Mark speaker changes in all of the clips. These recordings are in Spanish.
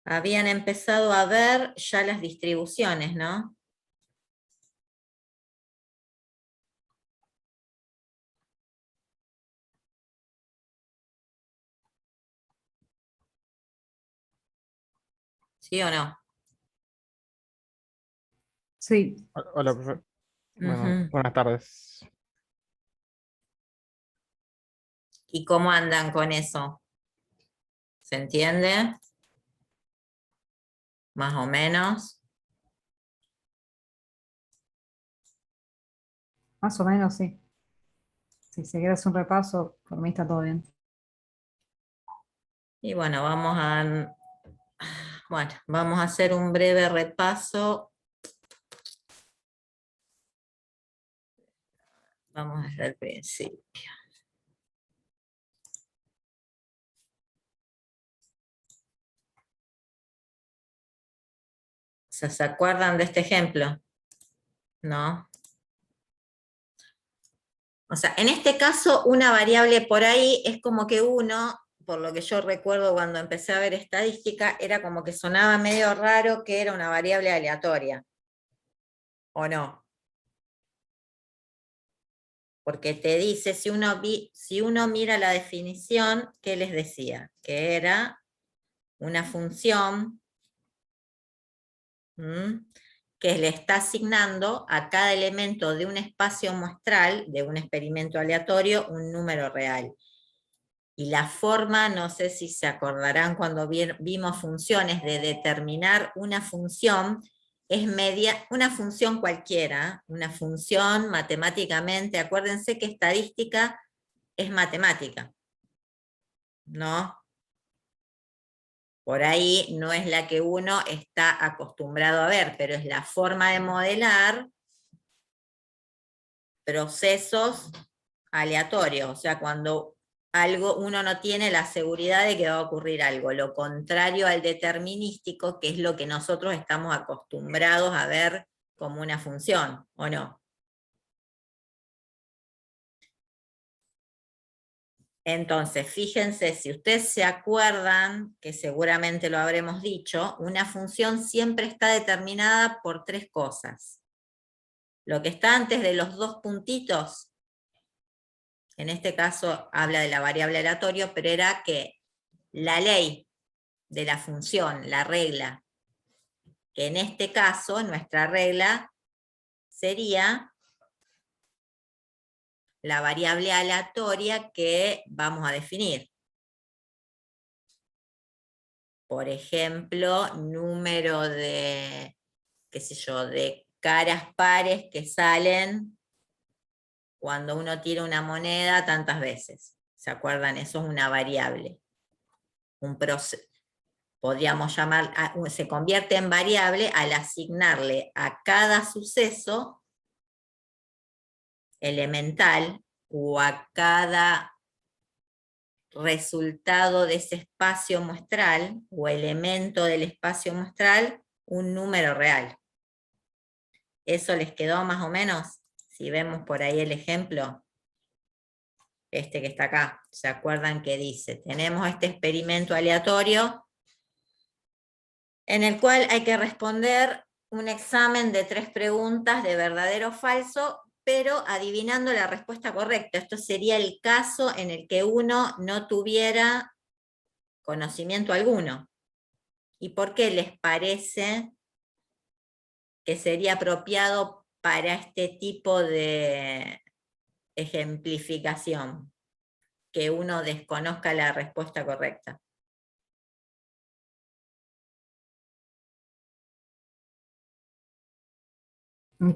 Speaker 1: habían empezado a ver ya las distribuciones, ¿no? ¿Sí o no?
Speaker 2: Sí,
Speaker 3: Hola, profe. Bueno,
Speaker 1: Ujú.
Speaker 3: buenas tardes.
Speaker 1: ¿Y cómo andan con eso? ¿Se entiende? Más o menos.
Speaker 2: más o menos sí. Si se quiere hacer un repaso, por mí está todo bien.
Speaker 1: Y bueno, vamos a hacer un breve repaso. Vamos desde el principio. O sea, ¿se acuerdan de este ejemplo? ¿No? O sea, en este caso, una variable por ahí es como que uno, por lo que yo recuerdo cuando empecé a ver estadística, era como que sonaba medio raro que era una variable aleatoria. ¿O no? Porque te dice, si uno mira la definición, ¿qué les decía? Que era una función que le está asignando a cada elemento de un espacio muestral, de un experimento aleatorio, un número real. Y la forma, no sé si se acordarán cuando vimos funciones, de determinar una función, es una función cualquiera, una función matemáticamente, acuérdense que estadística es matemática, ¿no? Por ahí no es la que uno está acostumbrado a ver, pero es la forma de modelar procesos aleatorios, o sea, cuando uno no tiene la seguridad de que va a ocurrir algo, lo contrario al determinístico, que es lo que nosotros estamos acostumbrados a ver como una función, ¿o no? Entonces, fíjense, si ustedes se acuerdan, que seguramente lo habremos dicho, una función siempre está determinada por tres cosas. Lo que está antes de los dos puntitos, en este caso habla de la variable aleatorio, pero era que la ley de la función, la regla, que en este caso nuestra regla sería la variable aleatoria que vamos a definir. Por ejemplo, número de, qué sé yo, de caras pares que salen cuando uno tira una moneda tantas veces. ¿Se acuerdan? Eso es una variable. Un proceso. Podríamos llamar, se convierte en variable al asignarle a cada suceso elemental o a cada resultado de ese espacio muestral o elemento del espacio muestral un número real. ¿Eso les quedó más o menos? Si vemos por ahí el ejemplo, este que está acá, ¿se acuerdan que dice? Tenemos este experimento aleatorio en el cual hay que responder un examen de 3 preguntas de verdadero o falso, pero adivinando la respuesta correcta. Esto sería el caso en el que uno no tuviera conocimiento alguno. ¿Y por qué les parece que sería apropiado para este tipo de ejemplificación que uno desconozca la respuesta correcta?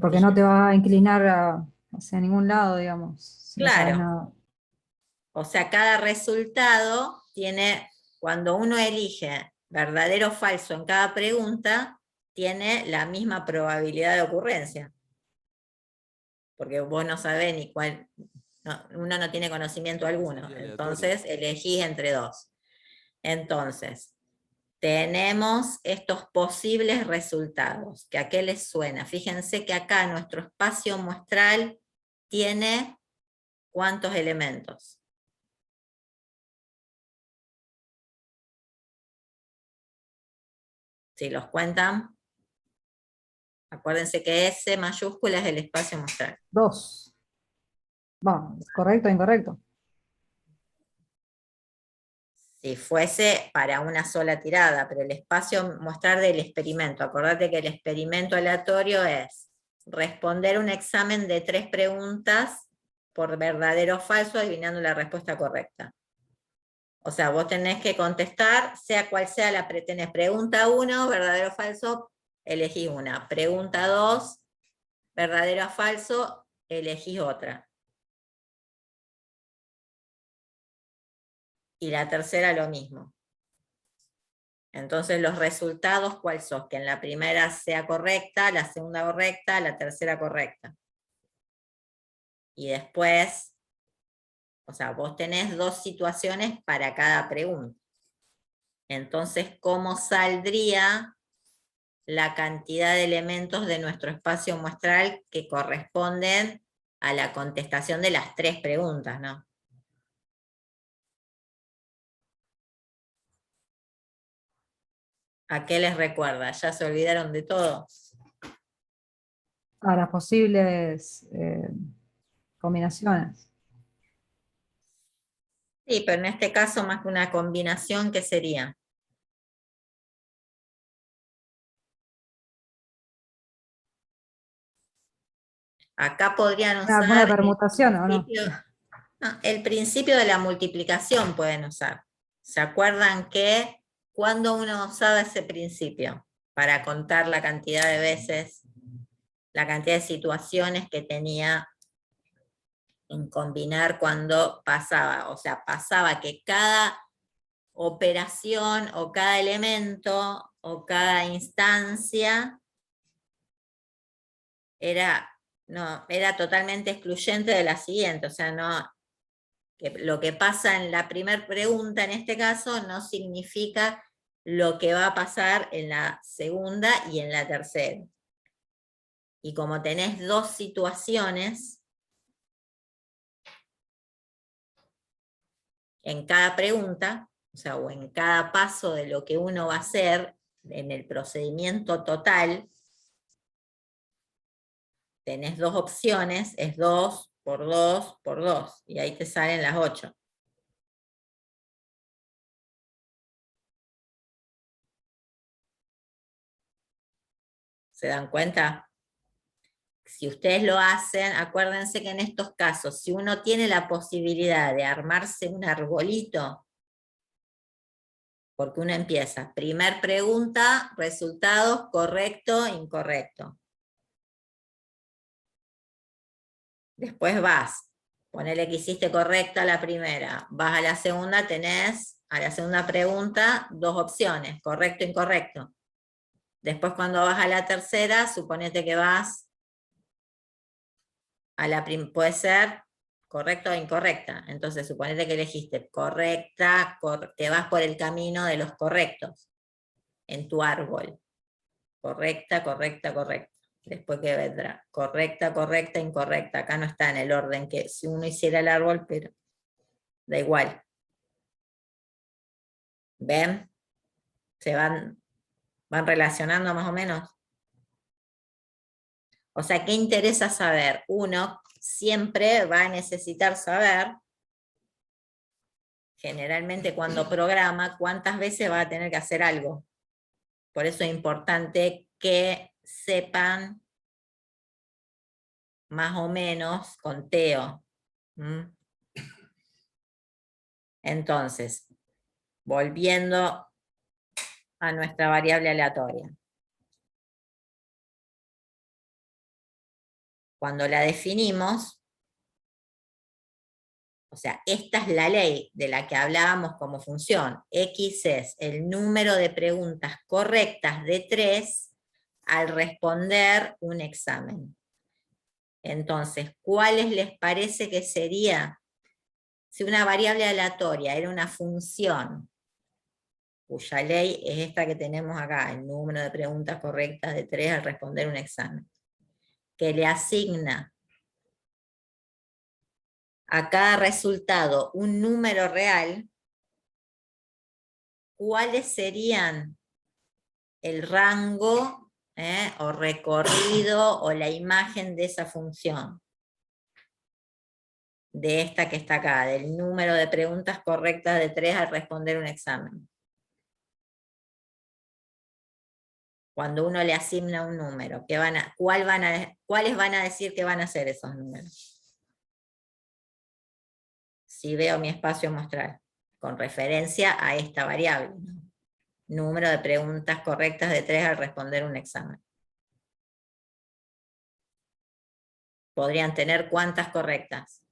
Speaker 2: Porque no te va a inclinar hacia ningún lado, digamos, si no sabes
Speaker 1: Claro,
Speaker 2: nada.
Speaker 1: o sea, cada resultado tiene, cuando uno elige verdadero o falso en cada pregunta, tiene la misma probabilidad de ocurrencia. Porque vos no sabés ni cuál, uno no tiene conocimiento alguno, entonces elegís entre dos. Entonces, tenemos estos posibles resultados, que a qué les suena. Fíjense que acá nuestro espacio muestral tiene ¿cuántos elementos? Si los cuentan, acuérdense que S mayúscula es el espacio muestral.
Speaker 2: 2. Bueno, ¿correcto o incorrecto?
Speaker 1: Si fuese para una sola tirada, pero el espacio muestral del experimento, acordate que el experimento aleatorio es responder un examen de 3 preguntas por verdadero o falso, adivinando la respuesta correcta. O sea, vos tenés que contestar, sea cual sea tenés pregunta 1, verdadero o falso, elegís una. Pregunta 2, verdadero o falso, elegís otra. Y la tercera lo mismo. Entonces los resultados, ¿cuáles son? Que en la primera sea correcta, la segunda correcta, la tercera correcta. Y después, o sea, vos tenés 2 situaciones para cada pregunta. Entonces, ¿cómo saldría la cantidad de elementos de nuestro espacio muestral que corresponden a la contestación de las 3 preguntas, ¿no? ¿A qué les recuerda? ¿Ya se olvidaron de todo?
Speaker 2: A las posibles combinaciones.
Speaker 1: Sí, pero en este caso más que una combinación, ¿qué sería? Acá podrían
Speaker 2: Una
Speaker 1: usar
Speaker 2: permutación, ¿o no?
Speaker 1: el principio de la multiplicación pueden usar. ¿Se acuerdan que cuando uno usaba ese principio? Para contar la cantidad de veces, la cantidad de situaciones que tenía en combinar cuando pasaba. O sea, pasaba que cada operación o cada elemento o cada instancia era totalmente excluyente de la siguiente. O sea, no, que lo que pasa en la primera pregunta en este caso no significa lo que va a pasar en la segunda y en la tercera. Y como tenés 2 situaciones en cada pregunta, o sea, o en cada paso de lo que uno va a hacer en el procedimiento total, tenés 2 opciones, es 2 por 2 por 2, y ahí te salen las 8. ¿Se dan cuenta? Si ustedes lo hacen, acuérdense que en estos casos, si uno tiene la posibilidad de armarse un arbolito, porque uno empieza, primer pregunta, resultados, correcto, incorrecto. Después vas, ponele que hiciste correcta la primera, vas a la segunda, tenés a la segunda pregunta 2 opciones, correcto, incorrecto. Después cuando vas a la tercera, suponete que vas a la puede ser correcta o incorrecta. Entonces, suponete que elegiste correcta, te vas por el camino de los correctos en tu árbol. Correcta, correcta, correcta. Después, ¿qué vendrá? Correcta, correcta, incorrecta. Acá no está en el orden que si uno hiciera el árbol, pero da igual. ¿Ven? Se van relacionando más o menos. O sea, ¿qué interesa saber? Uno siempre va a necesitar saber, generalmente cuando programa, cuántas veces va a tener que hacer algo. Por eso es importante que sepan más o menos conteo. Entonces, volviendo a nuestra variable aleatoria. Cuando la definimos, o sea, esta es la ley de la que hablábamos como función. X es el número de preguntas correctas de 3 al responder un examen. Entonces, ¿cuáles les parece que sería? Si una variable aleatoria era una función, cuya ley es esta que tenemos acá, el número de preguntas correctas de 3 al responder un examen, que le asigna a cada resultado un número real, ¿cuáles serían el rango o recorrido o la imagen de esa función. De esta que está acá, del número de preguntas correctas de 3 al responder un examen. Cuando uno le asigna un número, ¿cuáles van a decir que van a ser esos números? Si veo mi espacio muestral, con referencia a esta variable, ¿no? Número de preguntas correctas de 3 al responder un examen. ¿Podrían tener cuántas correctas?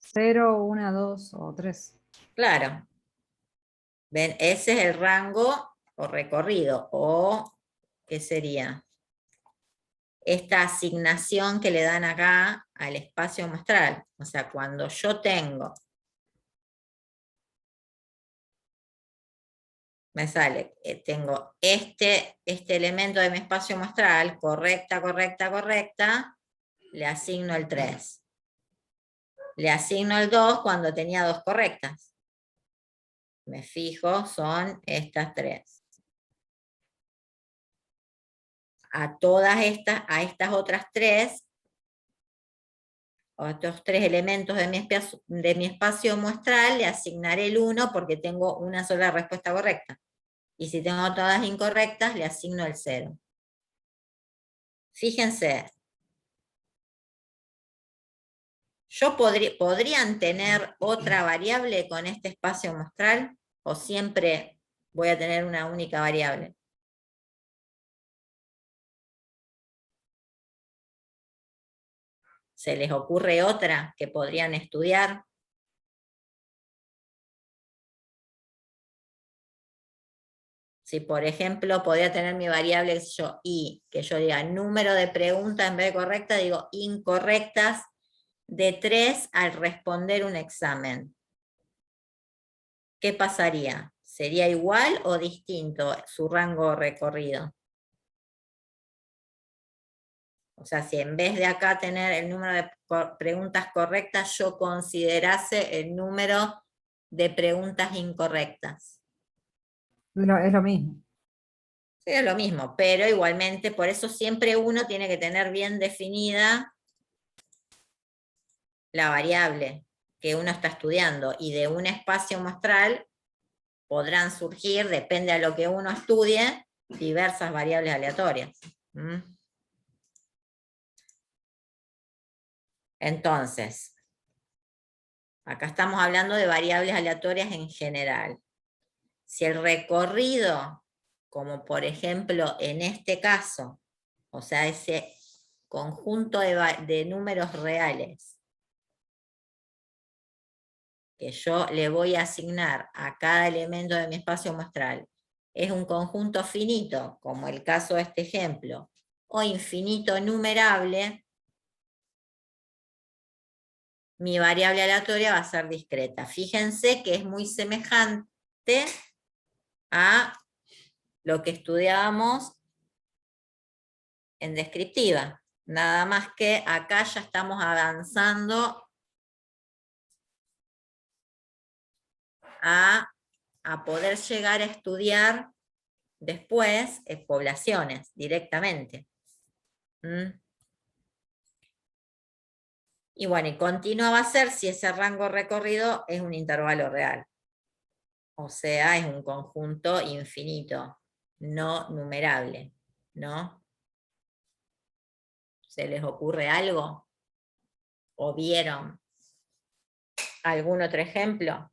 Speaker 2: 0, 1, 2 o 3.
Speaker 1: Claro. ¿Ven? Ese es el rango o recorrido, o ¿qué sería? Esta asignación que le dan acá al espacio muestral. O sea, cuando yo tengo, me sale, tengo este elemento de mi espacio muestral, correcta, correcta, correcta, le asigno el 3. Le asigno el 2 cuando tenía 2 correctas. Me fijo, son estas 3. A todas estas, a estas otras 3, o estos 3 elementos de mi espacio muestral, le asignaré el 1 porque tengo una sola respuesta correcta. Y si tengo todas incorrectas, le asigno el 0. Fíjense, ¿podrían tener otra variable con este espacio muestral? ¿O siempre voy a tener una única variable? ¿Se les ocurre otra que podrían estudiar? Si, por ejemplo, podría tener mi variable i, que yo diga número de preguntas en vez de correcta, digo incorrectas de 3 al responder un examen. ¿Qué pasaría? ¿Sería igual o distinto su rango recorrido? O sea, si en vez de acá tener el número de preguntas correctas, yo considerase el número de preguntas incorrectas.
Speaker 2: Es lo mismo.
Speaker 1: Sí, es lo mismo, pero igualmente, por eso siempre uno tiene que tener bien definida la variable que uno está estudiando, y de un espacio muestral podrán surgir, depende a lo que uno estudie, diversas variables aleatorias. Entonces, acá estamos hablando de variables aleatorias en general. Si el recorrido, como por ejemplo en este caso, o sea, ese conjunto de números reales que yo le voy a asignar a cada elemento de mi espacio muestral, es un conjunto finito, como el caso de este ejemplo, o infinito numerable, mi variable aleatoria va a ser discreta. Fíjense que es muy semejante a lo que estudiábamos en descriptiva. Nada más que acá ya estamos avanzando a poder llegar a estudiar después poblaciones directamente. Y bueno, y continua va a ser si ese rango recorrido es un intervalo real. O sea, es un conjunto infinito, no numerable, ¿no? ¿Se les ocurre algo? ¿O vieron algún otro ejemplo?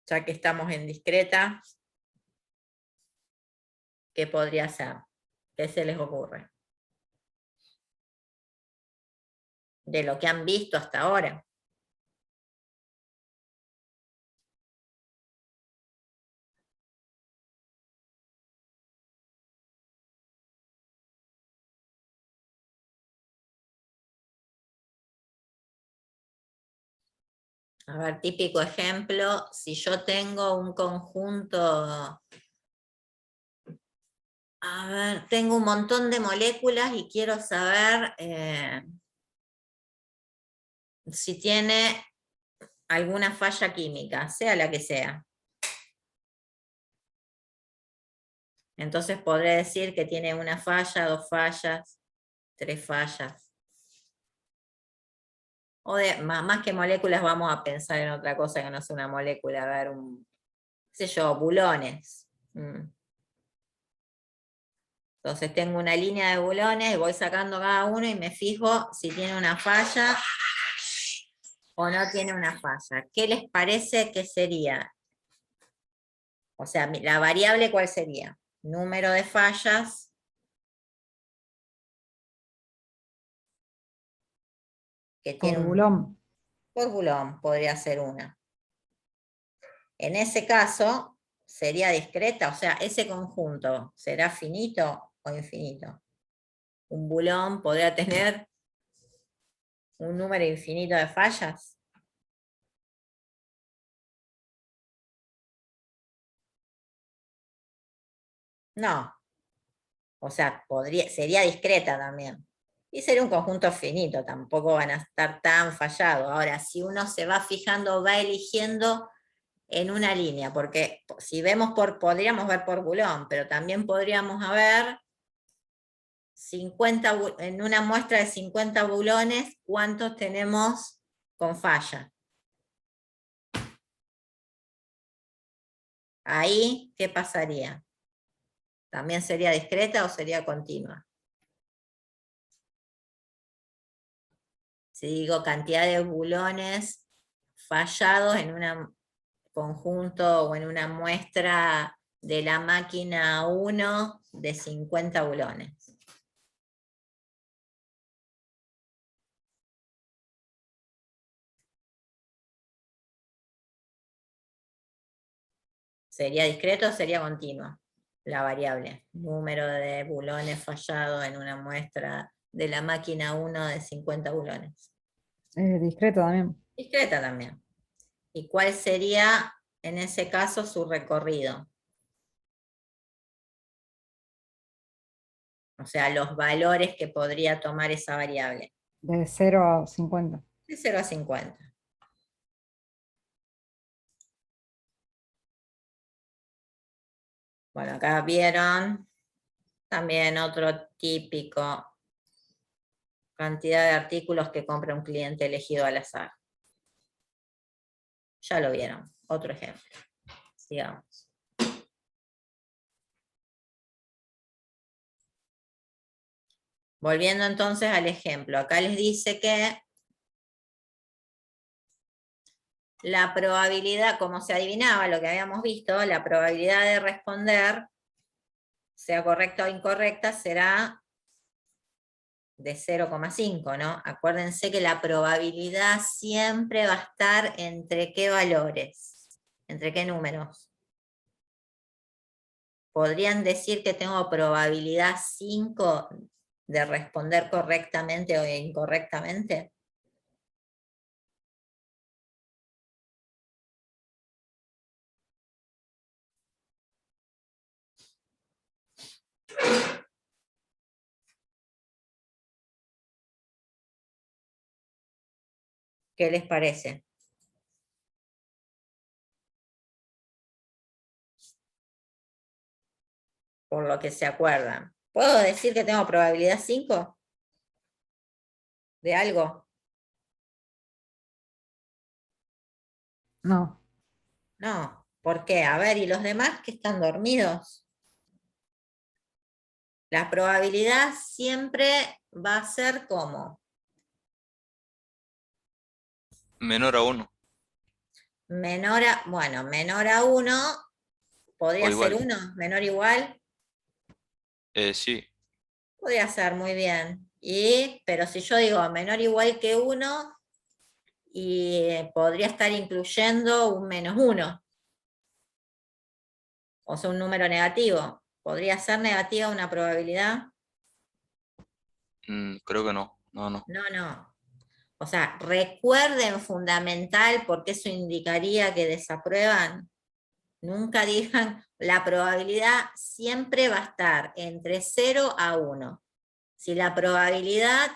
Speaker 1: Ya que estamos en discreta, ¿qué podría ser? ¿Qué se les ocurre? De lo que han visto hasta ahora. A ver, típico ejemplo, si yo tengo un conjunto, a ver, tengo un montón de moléculas y quiero saber si tiene alguna falla química, sea la que sea. Entonces podré decir que tiene una falla, 2 fallas, 3 fallas. O más que moléculas vamos a pensar en otra cosa que no sea una molécula, a ver, qué sé yo, bulones. Entonces tengo una línea de bulones y voy sacando cada uno y me fijo si tiene una falla o no tiene una falla. ¿Qué les parece que sería? O sea, la variable, ¿cuál sería? Número de fallas que
Speaker 2: Por
Speaker 1: tiene
Speaker 2: bulón.
Speaker 1: por bulón, podría ser una. En ese caso, sería discreta, o sea, ese conjunto, ¿será finito o infinito? Un bulón podría tener un número infinito de fallas. No, o sea, sería discreta también. Y sería un conjunto finito, tampoco van a estar tan fallados. Ahora, si uno se va fijando, va eligiendo en una línea, porque si vemos podríamos ver por bulón, pero también podríamos ver 50, en una muestra de 50 bulones, ¿cuántos tenemos con falla? Ahí, ¿qué pasaría? ¿También sería discreta o sería continua? Si digo cantidad de bulones fallados en un conjunto o en una muestra de la máquina 1 de 50 bulones. ¿Sería discreto o sería continua? La variable. Número de bulones fallados en una muestra de la máquina 1 de 50 bulones.
Speaker 2: Discreto también.
Speaker 1: Discreta también. ¿Y cuál sería, en ese caso, su recorrido? O sea, los valores que podría tomar esa variable.
Speaker 2: De 0 a 50.
Speaker 1: De 0 a 50. Bueno, acá vieron también otro típico, cantidad de artículos que compra un cliente elegido al azar. Ya lo vieron, otro ejemplo. Sigamos. Volviendo entonces al ejemplo, acá les dice que la probabilidad, como se adivinaba lo que habíamos visto, la probabilidad de responder, sea correcta o incorrecta, será de 0,5, ¿no? Acuérdense que la probabilidad siempre va a estar entre qué valores, entre qué números. ¿Podrían decir que tengo probabilidad 5 de responder correctamente o incorrectamente? ¿Qué les parece? Por lo que se acuerdan. ¿Puedo decir que tengo probabilidad 5 de algo?
Speaker 2: No.
Speaker 1: No. ¿Por qué? A ver, ¿y los demás que están dormidos? La probabilidad siempre va a ser como
Speaker 4: Menor a 1
Speaker 1: menor a 1,
Speaker 4: o
Speaker 1: podría ser
Speaker 4: igual.
Speaker 1: 1, menor o igual,
Speaker 4: Sí,
Speaker 1: podría ser muy bien. Pero si yo digo menor o igual que 1, y podría estar incluyendo un -1, o sea, un número negativo. ¿Podría ser negativa una probabilidad?
Speaker 4: creo que no. No, no.
Speaker 1: No, no. O sea, recuerden fundamental, porque eso indicaría que desaprueban. Nunca digan, la probabilidad siempre va a estar entre 0 a 1. Si la probabilidad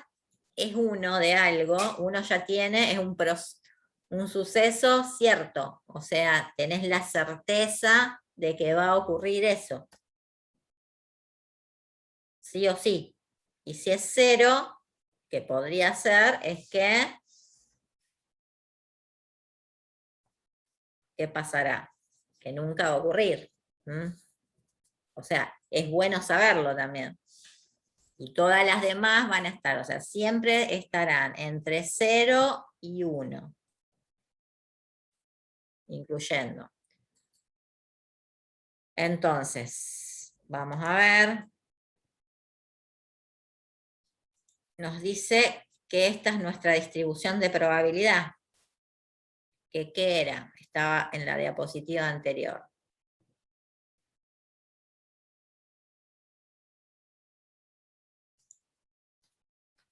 Speaker 1: es uno de algo, uno ya tiene, es un suceso cierto, o sea, tenés la certeza de que va a ocurrir eso. Sí o sí. Y si es 0, que podría ser, es que, ¿qué pasará? Que nunca va a ocurrir. ¿Mm? O sea, es bueno saberlo también. Y todas las demás van a estar, o sea, siempre estarán entre 0 y 1, incluyendo. Entonces, vamos a ver. Nos dice que esta es nuestra distribución de probabilidad. ¿Qué era? Estaba en la diapositiva anterior.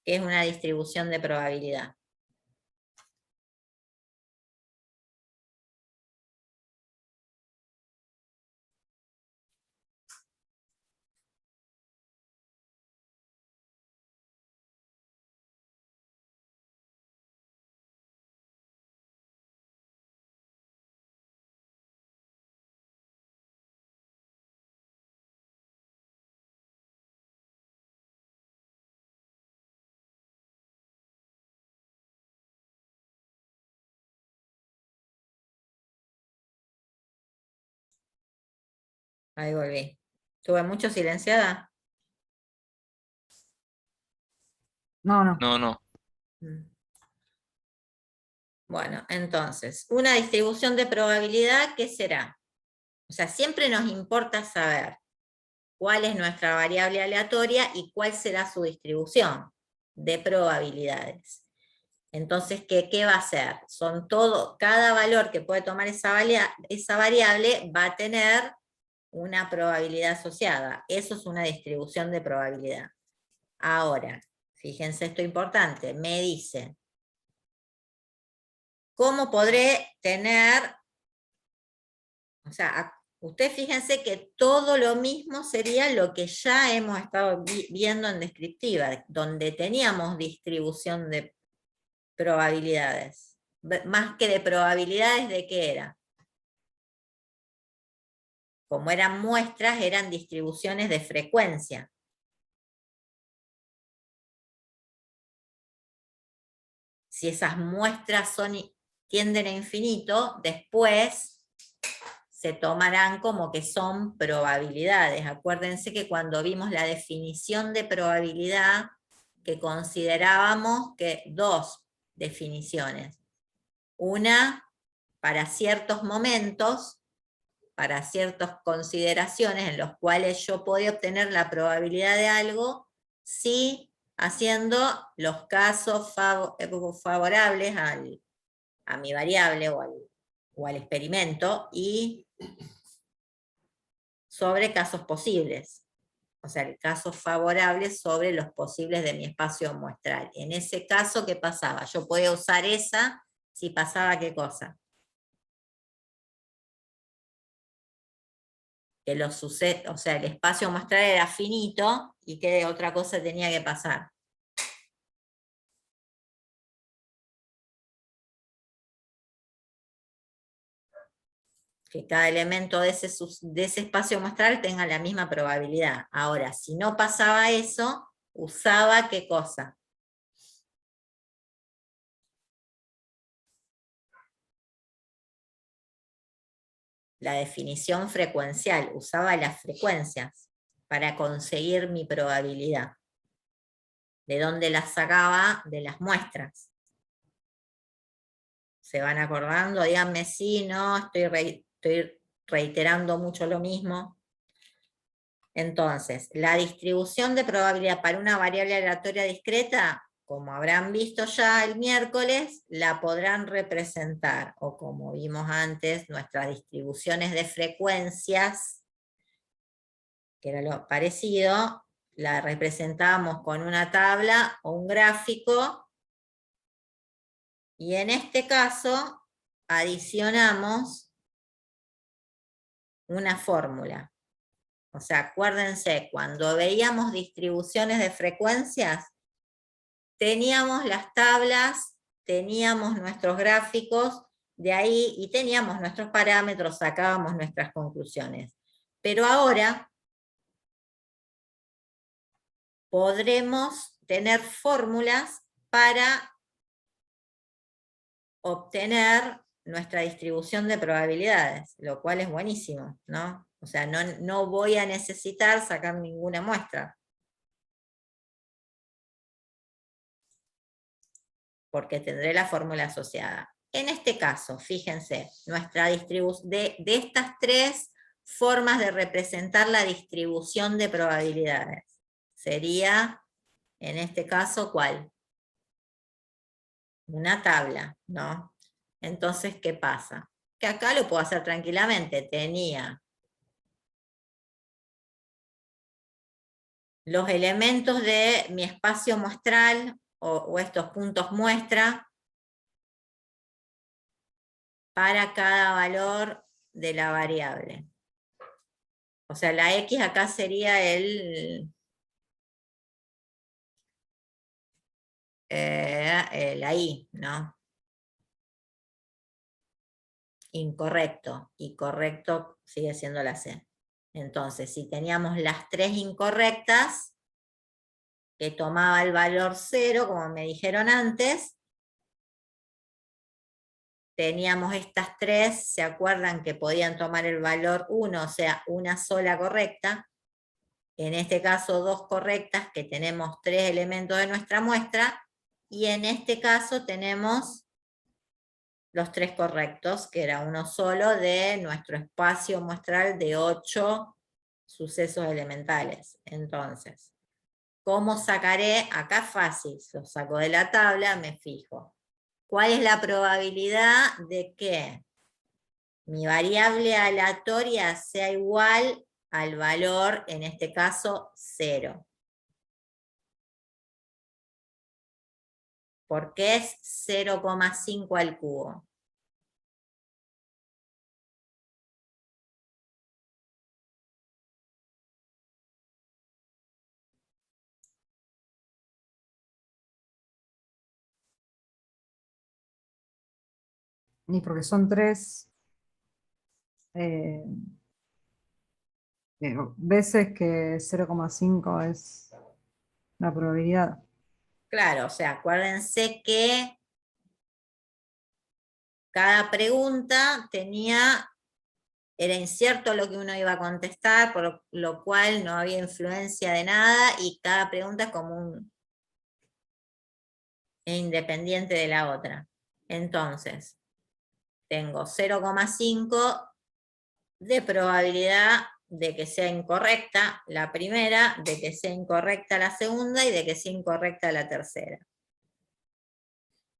Speaker 1: ¿Qué es una distribución de probabilidad? Ahí volví. ¿Tuve mucho silenciada?
Speaker 2: No, no.
Speaker 4: No, no.
Speaker 1: Bueno, entonces, una distribución de probabilidad, ¿qué será? O sea, siempre nos importa saber cuál es nuestra variable aleatoria y cuál será su distribución de probabilidades. Entonces, ¿qué va a ser? Son cada valor que puede tomar esa variable va a tener una probabilidad asociada. Eso es una distribución de probabilidad. Ahora, fíjense esto importante, me dice, ¿cómo podré tener, o sea, ustedes fíjense que todo lo mismo sería lo que ya hemos estado viendo en descriptiva, donde teníamos distribución de probabilidades. Más que de probabilidades, ¿de qué era? Como eran muestras, eran distribuciones de frecuencia. Si esas muestras tienden a infinito, después se tomarán como que son probabilidades. Acuérdense que cuando vimos la definición de probabilidad, que considerábamos que 2 definiciones. Una para ciertos momentos, para ciertas consideraciones en los cuales yo podía obtener la probabilidad de algo, si haciendo los casos favorables a mi variable o al experimento, y sobre casos posibles. O sea, casos favorables sobre los posibles de mi espacio muestral. En ese caso, ¿qué pasaba? Yo podía usar esa si pasaba qué cosa. Que o sea, el espacio muestral era finito y que otra cosa tenía que pasar. Que cada elemento de ese espacio muestral tenga la misma probabilidad. Ahora, si no pasaba eso, usaba ¿qué cosa? La definición frecuencial, usaba las frecuencias para conseguir mi probabilidad. ¿De dónde las sacaba? De las muestras. ¿Se van acordando? Díganme sí, no, estoy reiterando mucho lo mismo. Entonces, la distribución de probabilidad para una variable aleatoria discreta, como habrán visto ya el miércoles, la podrán representar, o como vimos antes, nuestras distribuciones de frecuencias, que era lo parecido, la representamos con una tabla o un gráfico, y en este caso adicionamos una fórmula. O sea, acuérdense, cuando veíamos distribuciones de frecuencias, teníamos las tablas, teníamos nuestros gráficos, de ahí, y teníamos nuestros parámetros, sacábamos nuestras conclusiones. Pero ahora podremos tener fórmulas para obtener nuestra distribución de probabilidades, lo cual es buenísimo, ¿no? O sea, no voy a necesitar sacar ninguna muestra. Porque tendré la fórmula asociada. En este caso, fíjense, nuestra distribución de estas tres formas de representar la distribución de probabilidades. Sería, en este caso, ¿cuál? Una tabla, ¿no? Entonces, ¿qué pasa? Que acá lo puedo hacer tranquilamente. Tenía los elementos de mi espacio muestral o estos puntos muestra para cada valor de la variable. O sea, la X acá sería la Y, ¿no? Incorrecto, y correcto sigue siendo la C. Entonces, si teníamos las tres incorrectas, que tomaba el valor 0, como me dijeron antes, teníamos estas tres, ¿se acuerdan que podían tomar el valor 1, o sea, una sola correcta? En este caso, dos correctas, que tenemos tres elementos de nuestra muestra, y en este caso tenemos los tres correctos, que era uno solo de nuestro espacio muestral de 8 sucesos elementales. Entonces, ¿cómo sacaré? Acá fácil, lo saco de la tabla, me fijo. ¿Cuál es la probabilidad de que mi variable aleatoria sea igual al valor, en este caso, 0? Porque es 0,5 al cubo.
Speaker 2: Y porque son tres veces que 0,5 es la probabilidad.
Speaker 1: Claro, o sea, acuérdense que cada pregunta era incierto lo que uno iba a contestar, por lo cual no había influencia de nada, y cada pregunta es como es independiente de la otra. Entonces, tengo 0,5 de probabilidad de que sea incorrecta la primera, de que sea incorrecta la segunda y de que sea incorrecta la tercera.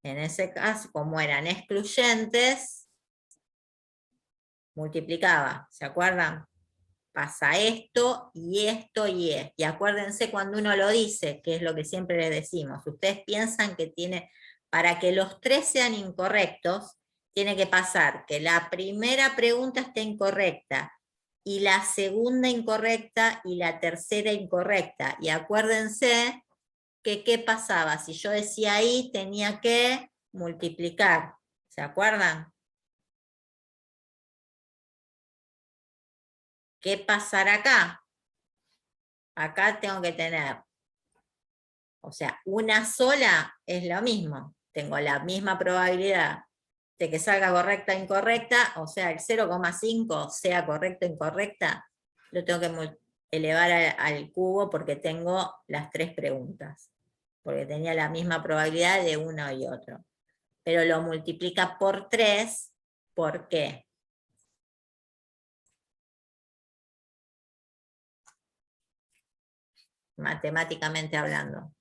Speaker 1: En ese caso, como eran excluyentes, multiplicaba, ¿se acuerdan? Pasa esto y esto y esto. Y acuérdense cuando uno lo dice, que es lo que siempre les decimos, ustedes piensan que para que los tres sean incorrectos, tiene que pasar que la primera pregunta esté incorrecta, y la segunda incorrecta, y la tercera incorrecta. Y acuérdense que qué pasaba, si yo decía ahí, tenía que multiplicar. ¿Se acuerdan? ¿Qué pasará acá? Acá tengo que tener, o sea, una sola es lo mismo. Tengo la misma probabilidad de que salga correcta o incorrecta, o sea, el 0,5 sea correcta o incorrecta, lo tengo que elevar al cubo porque tengo las tres preguntas. Porque tenía la misma probabilidad de uno y otro. Pero lo multiplica por 3, ¿por qué? Matemáticamente hablando.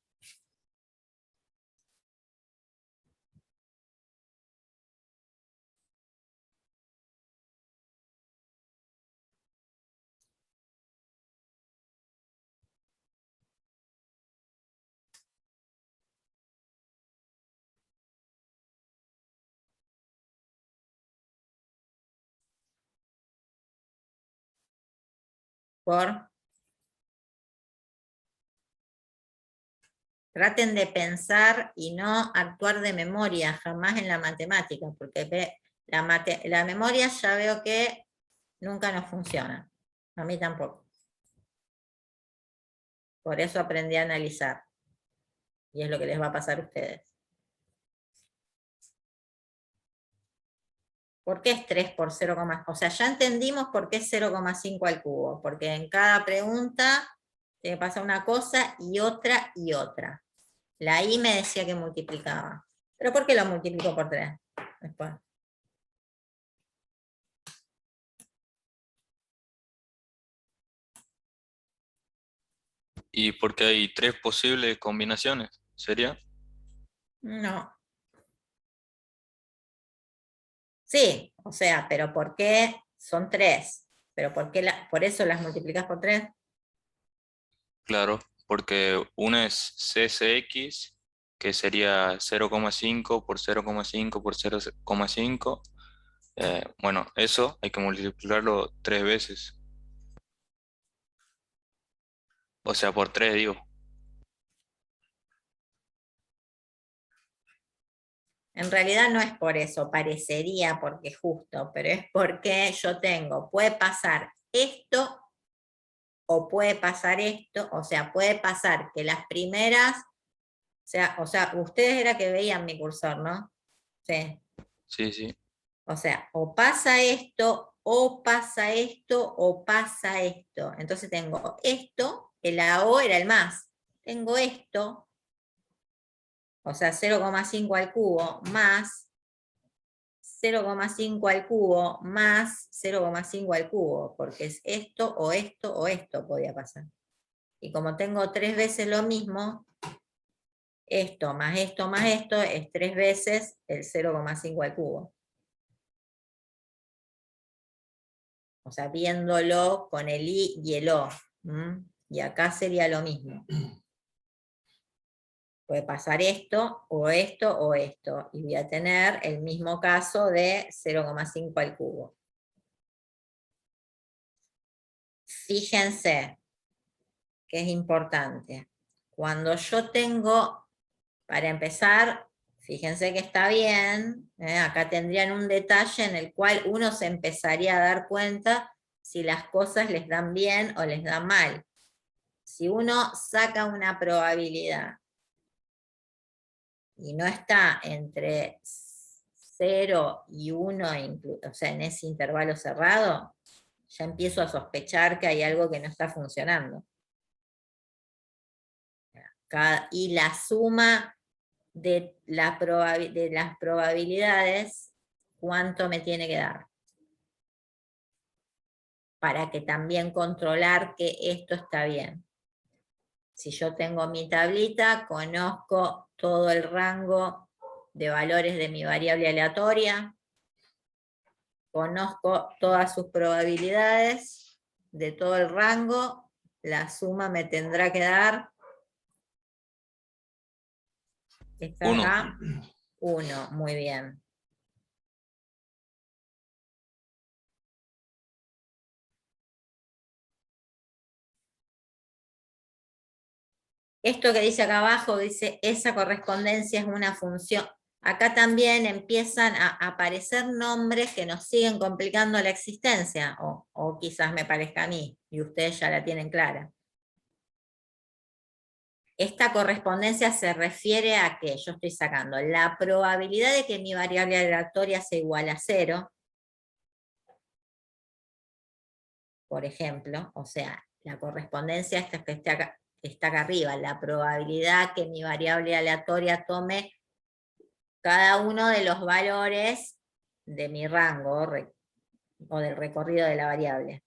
Speaker 1: Por Traten de pensar y no actuar de memoria, jamás en la matemática, porque la memoria ya veo que nunca nos funciona. A mí tampoco. Por eso aprendí a analizar. Y es lo que les va a pasar a ustedes. ¿Por qué es 3 por 0, o sea, ya entendimos por qué es 0,5 al cubo, porque en cada pregunta tiene que pasar una cosa y otra y otra. La I me decía que multiplicaba. ¿Pero por qué lo multiplico por 3? Después.
Speaker 4: ¿Y porque hay 3 posibles combinaciones? ¿Sería?
Speaker 1: No. Sí, o sea, pero ¿por qué son 3? ¿Pero por qué por eso las multiplicas por 3?
Speaker 4: Claro, porque una es CSX, que sería 0,5 por 0,5 por 0,5. Bueno, eso hay que multiplicarlo 3 veces. O sea, por 3 digo.
Speaker 1: En realidad no es por eso, parecería porque es justo, pero es porque yo tengo, puede pasar esto o puede pasar esto, o sea, puede pasar que las primeras, o sea, ustedes era que veían mi cursor, ¿no? Sí.
Speaker 4: Sí, sí.
Speaker 1: O sea, o pasa esto, o pasa esto, o pasa esto. Entonces tengo esto, que la O era el más. Tengo esto, o sea, 0,5 al cubo, más 0,5 al cubo, más 0,5 al cubo, porque es esto, o esto, o esto podía pasar. Y como tengo 3 veces lo mismo, esto más esto más esto es 3 veces el 0,5 al cubo. O sea, viéndolo con el I y el O. Y acá sería lo mismo. Puede pasar esto, o esto, o esto. Y voy a tener el mismo caso de 0,5 al cubo. Fíjense que es importante. Cuando yo tengo, para empezar, fíjense que está bien, acá tendrían un detalle en el cual uno se empezaría a dar cuenta si las cosas les dan bien o les dan mal. Si uno saca una probabilidad y no está entre 0 y 1, o sea, en ese intervalo cerrado, ya empiezo a sospechar que hay algo que no está funcionando. Y la suma de las probabilidades, ¿cuánto me tiene que dar? Para que también controlar que esto está bien. Si yo tengo mi tablita, conozco todo el rango de valores de mi variable aleatoria, conozco todas sus probabilidades de todo el rango, la suma me tendrá que dar, está
Speaker 4: 1.
Speaker 1: acá, 1, muy bien. Esto que dice acá abajo, dice, esa correspondencia es una función. Acá también empiezan a aparecer nombres que nos siguen complicando la existencia, o quizás me parezca a mí, y ustedes ya la tienen clara. Esta correspondencia se refiere a que yo estoy sacando la probabilidad de que mi variable aleatoria sea igual a 0, por ejemplo, o sea, la correspondencia esta que está acá arriba, la probabilidad que mi variable aleatoria tome cada uno de los valores de mi rango o del recorrido de la variable.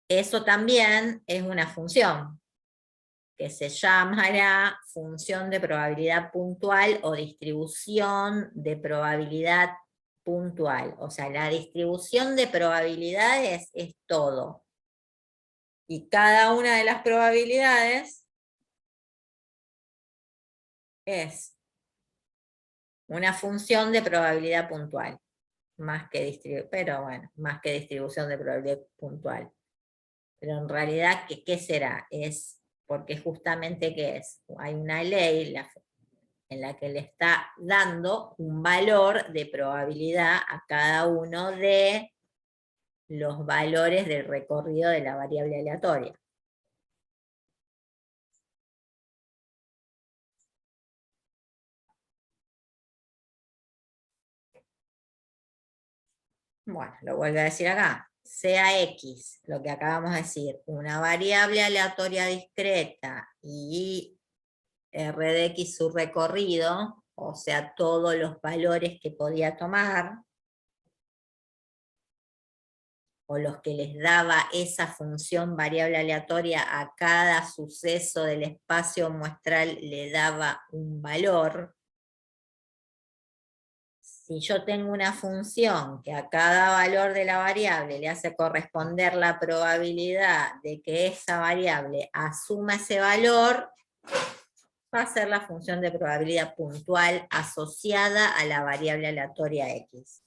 Speaker 1: Eso también es una función, que se llamará función de probabilidad puntual o distribución de probabilidad puntual. O sea, la distribución de probabilidades es todo. Y cada una de las probabilidades es una función de probabilidad puntual, más que más que distribución de probabilidad puntual. Pero en realidad, ¿qué será? Es porque justamente ¿qué es? Hay una ley en la que le está dando un valor de probabilidad a cada uno de los valores del recorrido de la variable aleatoria. Bueno, lo vuelvo a decir acá. Sea X, lo que acabamos de decir, una variable aleatoria discreta y R de X su recorrido, o sea, todos los valores que podía tomar, o los que les daba esa función variable aleatoria a cada suceso del espacio muestral le daba un valor. Si yo tengo una función que a cada valor de la variable le hace corresponder la probabilidad de que esa variable asuma ese valor, va a ser la función de probabilidad puntual asociada a la variable aleatoria X.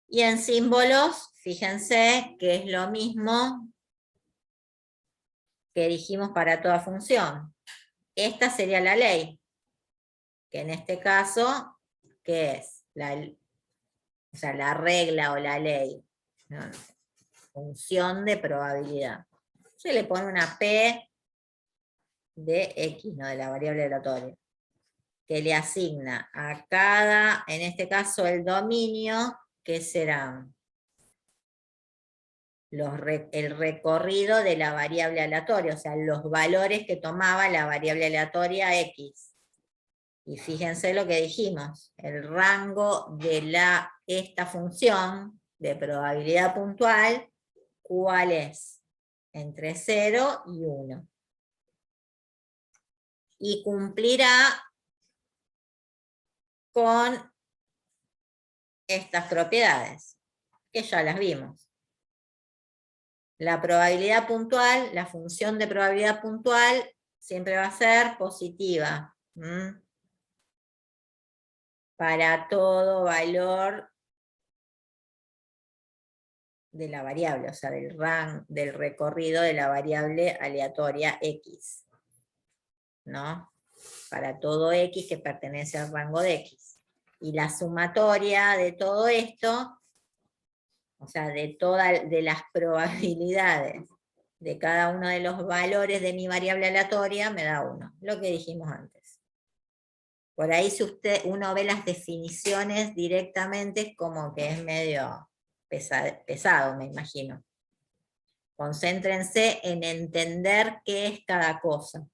Speaker 1: Y en símbolos, fíjense que es lo mismo que dijimos para toda función. Esta sería la ley, que en este caso, ¿qué es? O sea, la regla o la ley, ¿no? Función de probabilidad. Se le pone una P de X, ¿no? De la variable aleatoria, que le asigna a cada, en este caso el dominio, que serán el recorrido de la variable aleatoria, o sea, los valores que tomaba la variable aleatoria X. Y fíjense lo que dijimos, el rango de esta función de probabilidad puntual, ¿cuál es? Entre 0 y 1. Y cumplirá con estas propiedades, que ya las vimos. La probabilidad puntual, la función de probabilidad puntual, siempre va a ser positiva. Para todo valor de la variable, o sea, del recorrido de la variable aleatoria X, ¿no? Para todo X que pertenece al rango de X. Y la sumatoria de todo esto, o sea, de las probabilidades de cada uno de los valores de mi variable aleatoria, me da 1, lo que dijimos antes. Por ahí si uno ve las definiciones directamente, es como que es medio pesado, me imagino. Concéntrense en entender qué es cada cosa.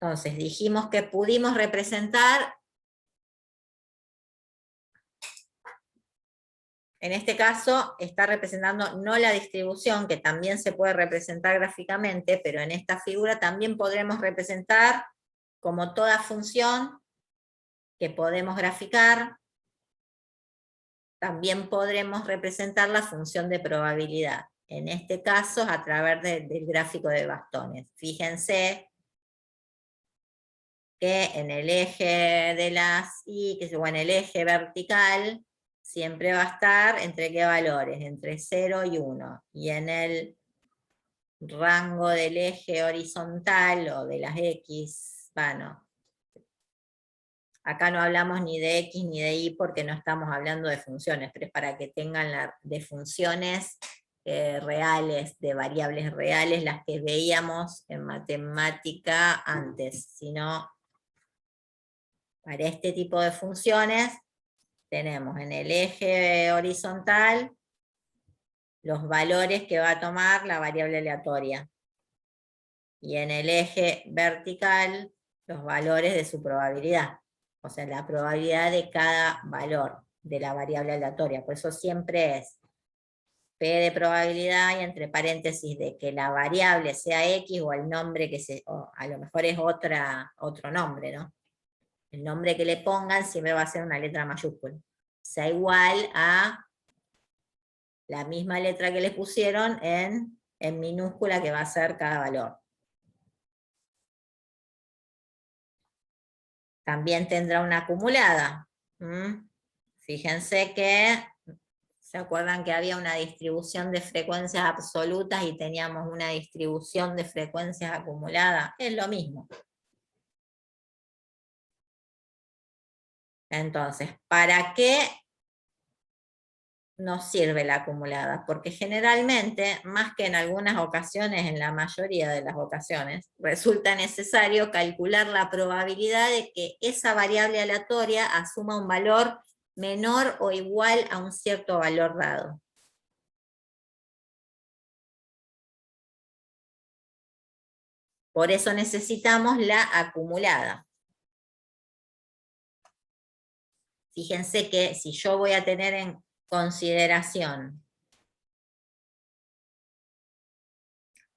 Speaker 1: Entonces, dijimos que pudimos representar, en este caso está representando no la distribución, que también se puede representar gráficamente, pero en esta figura también podremos representar, como toda función que podemos graficar, también podremos representar la función de probabilidad. En este caso, a través del gráfico de bastones. Fíjense que en el eje de las Y, o en el eje vertical, siempre va a estar entre qué valores, entre 0 y 1. Y en el rango del eje horizontal o de las X, bueno, acá no hablamos ni de X ni de Y porque no estamos hablando de funciones, pero es para que tengan de funciones reales, de variables reales, las que veíamos en matemática antes. Sino, para este tipo de funciones, tenemos en el eje horizontal los valores que va a tomar la variable aleatoria. Y en el eje vertical, los valores de su probabilidad. O sea, la probabilidad de cada valor de la variable aleatoria. Por eso siempre es P de probabilidad y entre paréntesis de que la variable sea X o el nombre o a lo mejor es otro nombre, ¿no? El nombre que le pongan siempre va a ser una letra mayúscula. Sea igual a la misma letra que le pusieron en minúscula que va a ser cada valor. También tendrá una acumulada. Fíjense que ¿Se acuerdan que había una distribución de frecuencias absolutas y teníamos una distribución de frecuencias acumuladas? Es lo mismo. Entonces, ¿para qué nos sirve la acumulada? Porque generalmente, más que en algunas ocasiones, en la mayoría de las ocasiones, resulta necesario calcular la probabilidad de que esa variable aleatoria asuma un valor menor o igual a un cierto valor dado. Por eso necesitamos la acumulada. Fíjense que si yo voy a tener en consideración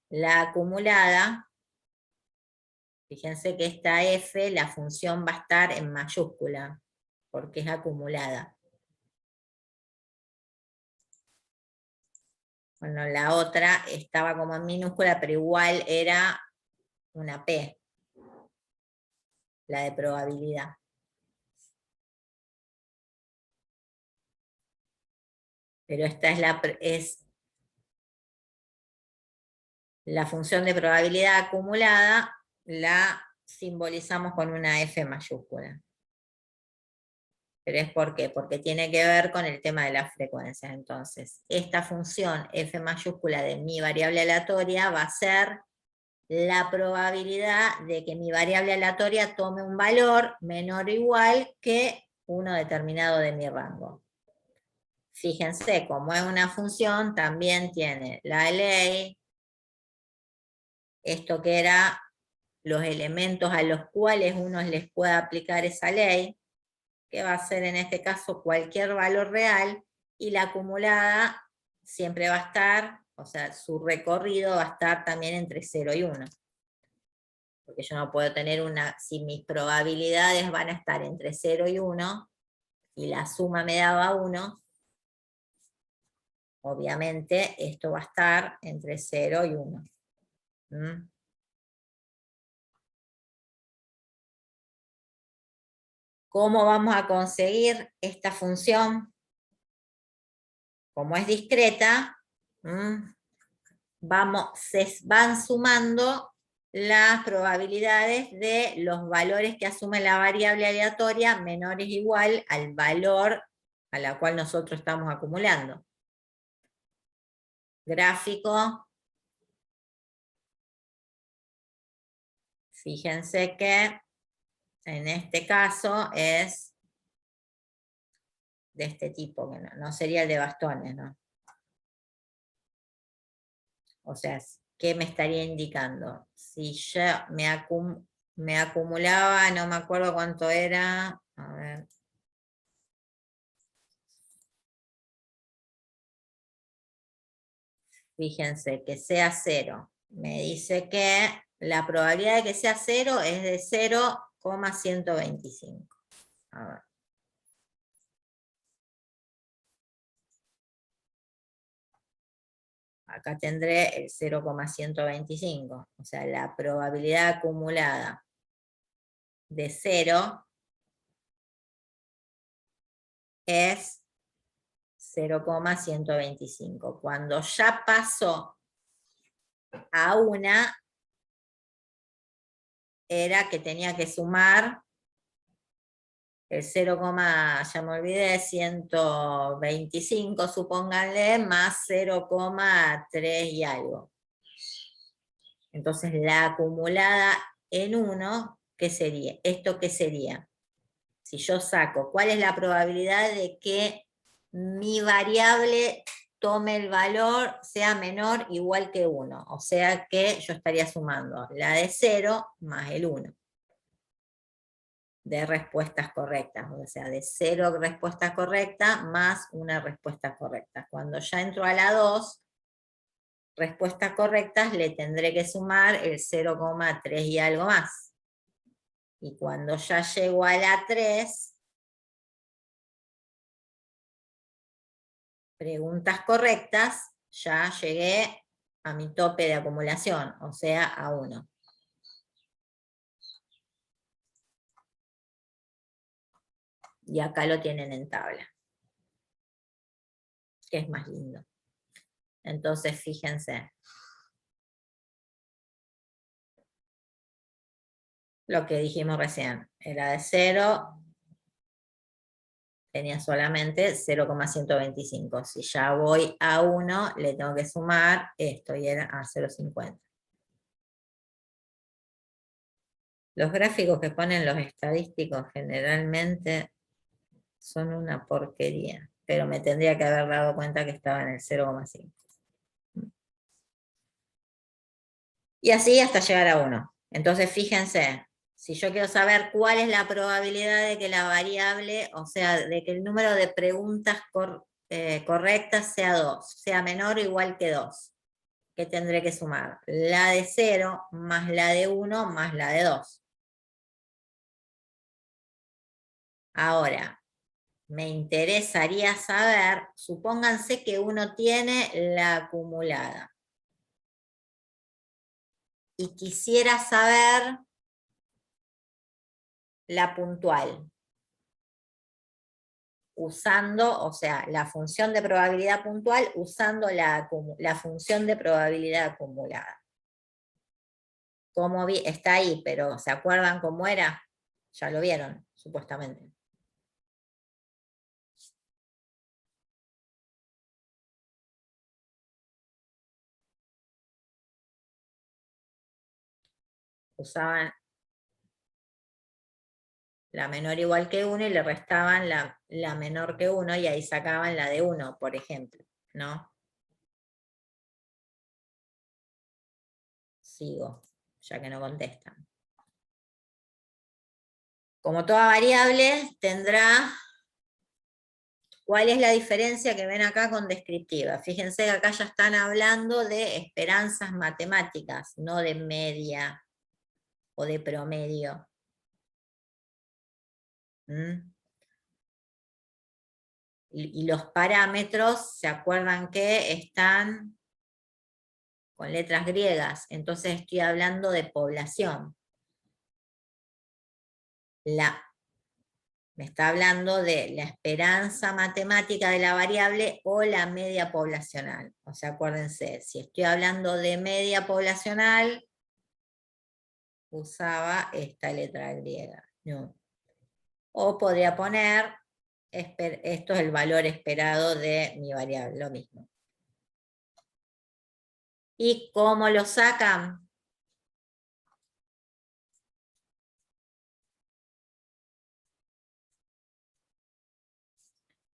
Speaker 1: la acumulada, fíjense que esta f, la función va a estar en mayúscula, porque es acumulada. Bueno, la otra estaba como en minúscula, pero igual era una P, la de probabilidad. Pero esta es la función de probabilidad acumulada, la simbolizamos con una F mayúscula. ¿Pero es por qué? Porque tiene que ver con el tema de las frecuencias. Entonces, esta función F mayúscula de mi variable aleatoria va a ser la probabilidad de que mi variable aleatoria tome un valor menor o igual que uno determinado de mi rango. Fíjense, como es una función, también tiene la ley, esto que era los elementos a los cuales uno les puede aplicar esa ley, que va a ser en este caso cualquier valor real, y la acumulada siempre va a estar, o sea, su recorrido va a estar también entre 0 y 1. Porque yo no puedo tener si mis probabilidades van a estar entre 0 y 1, y la suma me daba 1, obviamente esto va a estar entre 0 y 1. ¿Cómo vamos a conseguir esta función? Como es discreta, se van sumando las probabilidades de los valores que asume la variable aleatoria menores o igual al valor a la cual nosotros estamos acumulando. Gráfico. Fíjense que en este caso es de este tipo, que no sería el de bastones, ¿no? O sea, ¿qué me estaría indicando? Si yo me acumulaba, no me acuerdo cuánto era, a ver. Fíjense, que sea 0. Me dice que la probabilidad de que sea 0 es de 0,125. A ver. Acá tendré el 0,125. O sea, la probabilidad acumulada de 0 es 0,125. Cuando ya pasó a 1, era que tenía que sumar el 0, ya me olvidé, 125, supónganle, más 0,3 y algo. Entonces la acumulada en 1, ¿qué sería? ¿Esto qué sería? Si yo saco, ¿cuál es la probabilidad de que mi variable tome el valor, sea menor o igual que 1? O sea que yo estaría sumando la de 0 más el 1. De respuestas correctas, o sea, de 0 respuestas correctas más una respuesta correcta. Cuando ya entro a la 2, respuestas correctas, le tendré que sumar el 0,3 y algo más. Y cuando ya llego a la 3, preguntas correctas, ya llegué a mi tope de acumulación, o sea, a 1. Y acá lo tienen en tabla. que es más lindo. Entonces, fíjense. Lo que dijimos recién, era de 0, tenía solamente 0,125. Si ya voy a 1, le tengo que sumar esto, y era a 0,50. Los gráficos que ponen los estadísticos generalmente son una porquería, pero me tendría que haber dado cuenta que estaba en el 0,5. Y así hasta llegar a 1. Entonces, fíjense, si yo quiero saber cuál es la probabilidad de que la variable, o sea, de que el número de preguntas correctas sea 2, sea menor o igual que 2, ¿qué tendré que sumar? La de 0 más la de 1 más la de 2. Ahora, me interesaría saber, supónganse que uno tiene la acumulada. Y quisiera saber la puntual. Usando, o sea, la función de probabilidad puntual usando la función de probabilidad acumulada. Está ahí, pero ¿se acuerdan cómo era? Ya lo vieron, supuestamente. Usaban la menor igual que 1 y le restaban la menor que 1 y ahí sacaban la de 1, por ejemplo, ¿no? Sigo, ya que no contestan. Como toda variable, tendrá... ¿Cuál es la diferencia que ven acá con descriptiva? Fíjense que acá ya están hablando de esperanzas matemáticas, no de media o de promedio. Y los parámetros, ¿se acuerdan que están con letras griegas? Entonces estoy hablando de población. Me está hablando de la esperanza matemática de la variable o la media poblacional. O sea, acuérdense, si estoy hablando de media poblacional, usaba esta letra griega. No. O podría poner, esto es el valor esperado de mi variable, lo mismo. ¿Y cómo lo sacan?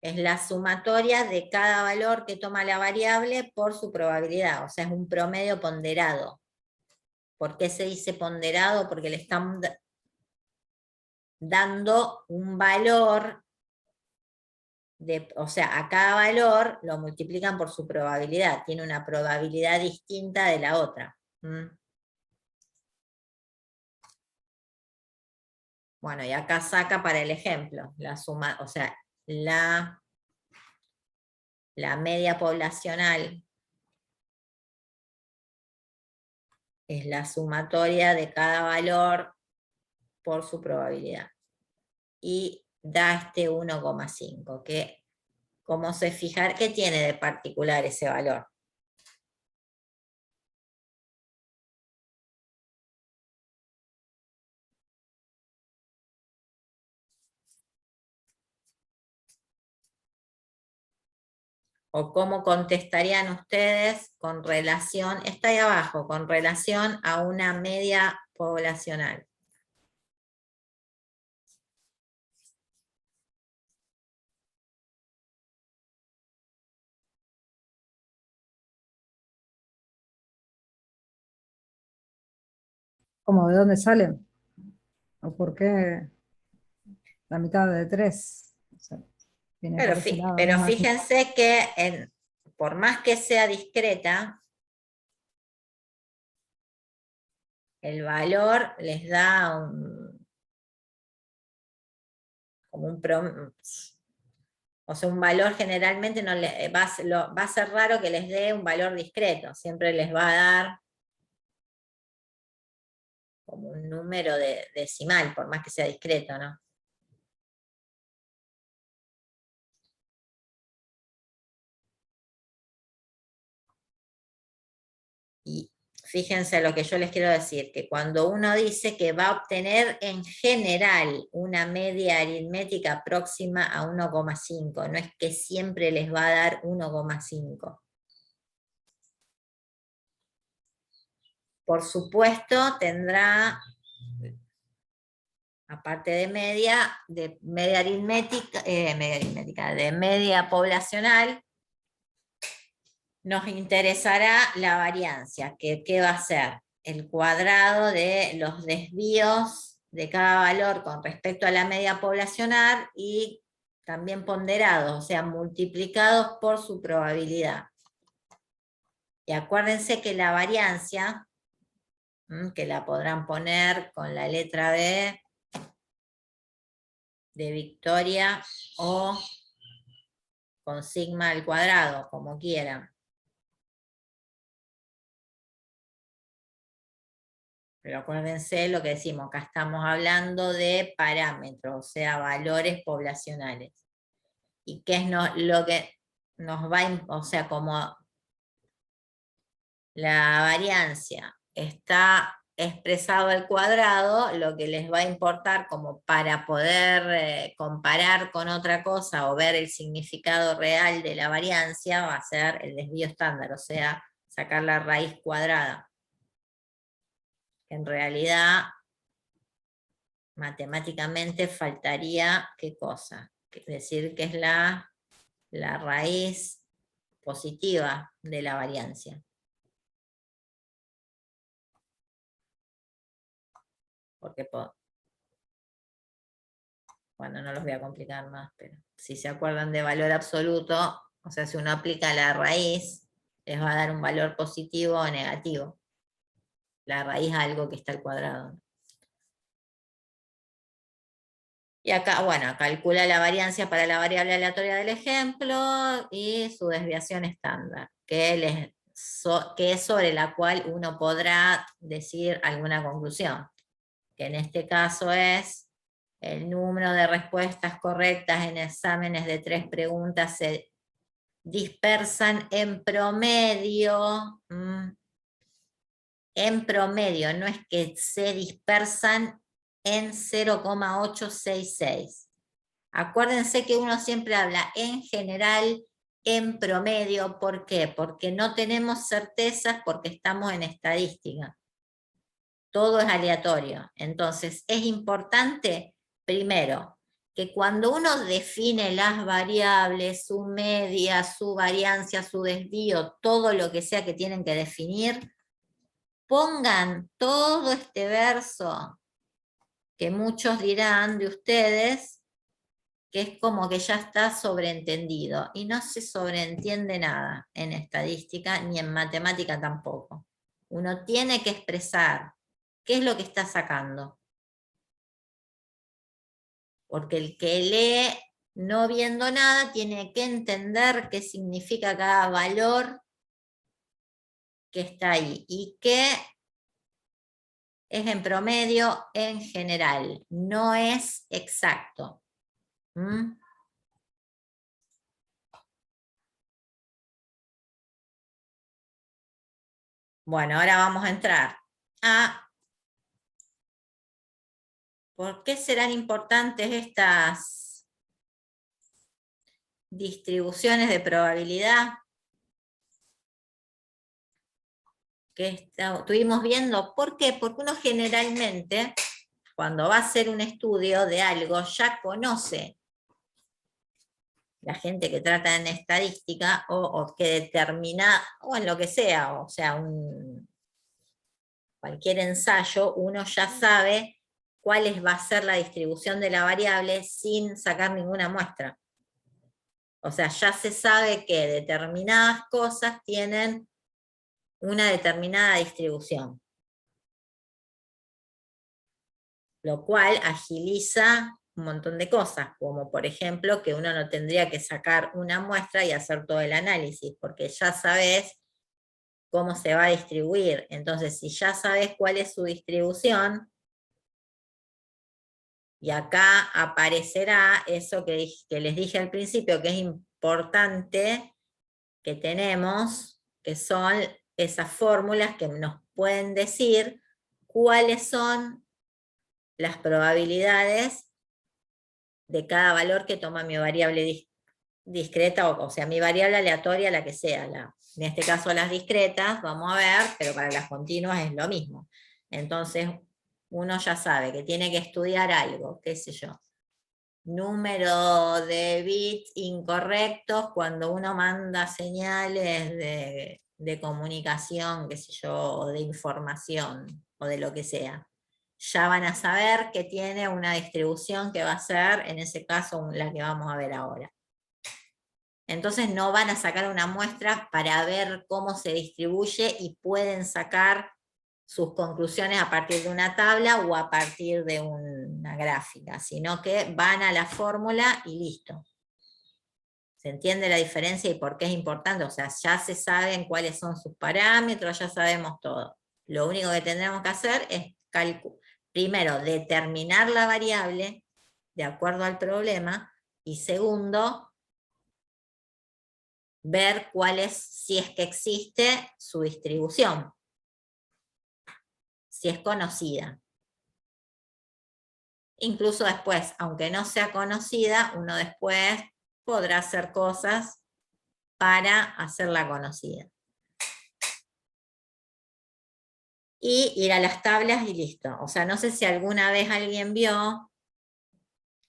Speaker 1: Es la sumatoria de cada valor que toma la variable por su probabilidad, o sea, es un promedio ponderado. ¿Por qué se dice ponderado? Porque le están dando un valor, o sea, a cada valor lo multiplican por su probabilidad, tiene una probabilidad distinta de la otra. Bueno, y acá saca para el ejemplo, la suma, o sea, la media poblacional es la sumatoria de cada valor por su probabilidad. Y da este 1,5, que, ¿cómo se fijar? ¿Qué tiene de particular ese valor? ¿O cómo contestarían ustedes con relación, está ahí abajo, con relación a una media poblacional?
Speaker 2: ¿Cómo de dónde salen? ¿O por qué la mitad de 3? O sea, viene por ese lado,
Speaker 1: Pero
Speaker 2: ¿no?
Speaker 1: fíjense que por más que sea discreta, el valor les da como o sea, un valor generalmente no va a ser raro que les dé un valor discreto, siempre les va a dar como un número decimal, por más que sea discreto, ¿no? fíjense lo que yo les quiero decir, que cuando uno dice que va a obtener en general una media aritmética próxima a 1,5, no es que siempre les va a dar 1,5. Por supuesto, tendrá, aparte de media aritmética, de media poblacional, nos interesará la variancia, que ¿qué va a ser? El cuadrado de los desvíos de cada valor con respecto a la media poblacional y también ponderados, o sea, multiplicados por su probabilidad. Y acuérdense que la variancia, que la podrán poner con la letra B de Victoria o con sigma al cuadrado, como quieran. Pero acuérdense lo que decimos, acá estamos hablando de parámetros, o sea, valores poblacionales. ¿Y qué es lo que nos va, o sea, como la variancia está expresado al cuadrado, lo que les va a importar como para poder comparar con otra cosa o ver el significado real de la variancia va a ser el desvío estándar, o sea, sacar la raíz cuadrada. En realidad, matemáticamente faltaría, ¿qué cosa? Es decir, que es la raíz positiva de la variancia. Porque, bueno, no los voy a complicar más, pero si se acuerdan de valor absoluto, o sea, si uno aplica la raíz, les va a dar un valor positivo o negativo. La raíz a algo que está al cuadrado. Y acá, bueno, calcula la variancia para la variable aleatoria del ejemplo y su desviación estándar, que es sobre la cual uno podrá decir alguna conclusión, que en este caso es el número de respuestas correctas en exámenes de 3 preguntas se dispersan en promedio. En promedio, no es que se dispersan en 0,866. Acuérdense que uno siempre habla en general, en promedio. ¿Por qué? Porque no tenemos certezas porque estamos en estadística. Todo es aleatorio. Entonces, es importante, primero, que cuando uno define las variables, su media, su variancia, su desvío, todo lo que sea que tienen que definir, pongan todo este verso que muchos dirán de ustedes, que es como que ya está sobreentendido, y no se sobreentiende nada en estadística ni en matemática tampoco. Uno tiene que expresar qué es lo que está sacando. Porque el que lee no viendo nada tiene que entender qué significa cada valor que está ahí y qué es en promedio en general, no es exacto. Bueno, ahora vamos a entrar a ¿por qué serán importantes estas distribuciones de probabilidad que estuvimos viendo? ¿Por qué? Porque uno generalmente, cuando va a hacer un estudio de algo, ya conoce la gente que trata en estadística o que determina, o en lo que sea, o sea, cualquier ensayo, uno ya sabe cuál va a ser la distribución de la variable sin sacar ninguna muestra. O sea, ya se sabe que determinadas cosas tienen una determinada distribución. Lo cual agiliza un montón de cosas, como por ejemplo que uno no tendría que sacar una muestra y hacer todo el análisis, porque ya sabes cómo se va a distribuir. Entonces, si ya sabes cuál es su distribución, y acá aparecerá eso que les dije al principio, que es importante que tenemos, que son esas fórmulas que nos pueden decir cuáles son las probabilidades de cada valor que toma mi variable discreta, o sea, mi variable aleatoria, la que sea. En este caso las discretas, vamos a ver, pero para las continuas es lo mismo. Entonces, uno ya sabe que tiene que estudiar algo, qué sé yo. Número de bits incorrectos cuando uno manda señales de comunicación, qué sé yo, o de información, o de lo que sea. Ya van a saber que tiene una distribución que va a ser, en ese caso, la que vamos a ver ahora. Entonces no van a sacar una muestra para ver cómo se distribuye y pueden sacar sus conclusiones a partir de una tabla o a partir de una gráfica, sino que van a la fórmula y listo. ¿Se entiende la diferencia y por qué es importante? O sea, ya se saben cuáles son sus parámetros, ya sabemos todo. Lo único que tendremos que hacer es primero, determinar la variable de acuerdo al problema, y segundo, ver cuál es, si es que existe, su distribución, si es conocida. Incluso después, aunque no sea conocida, uno después podrá hacer cosas para hacerla conocida. Y ir a las tablas y listo. O sea, no sé si alguna vez alguien vio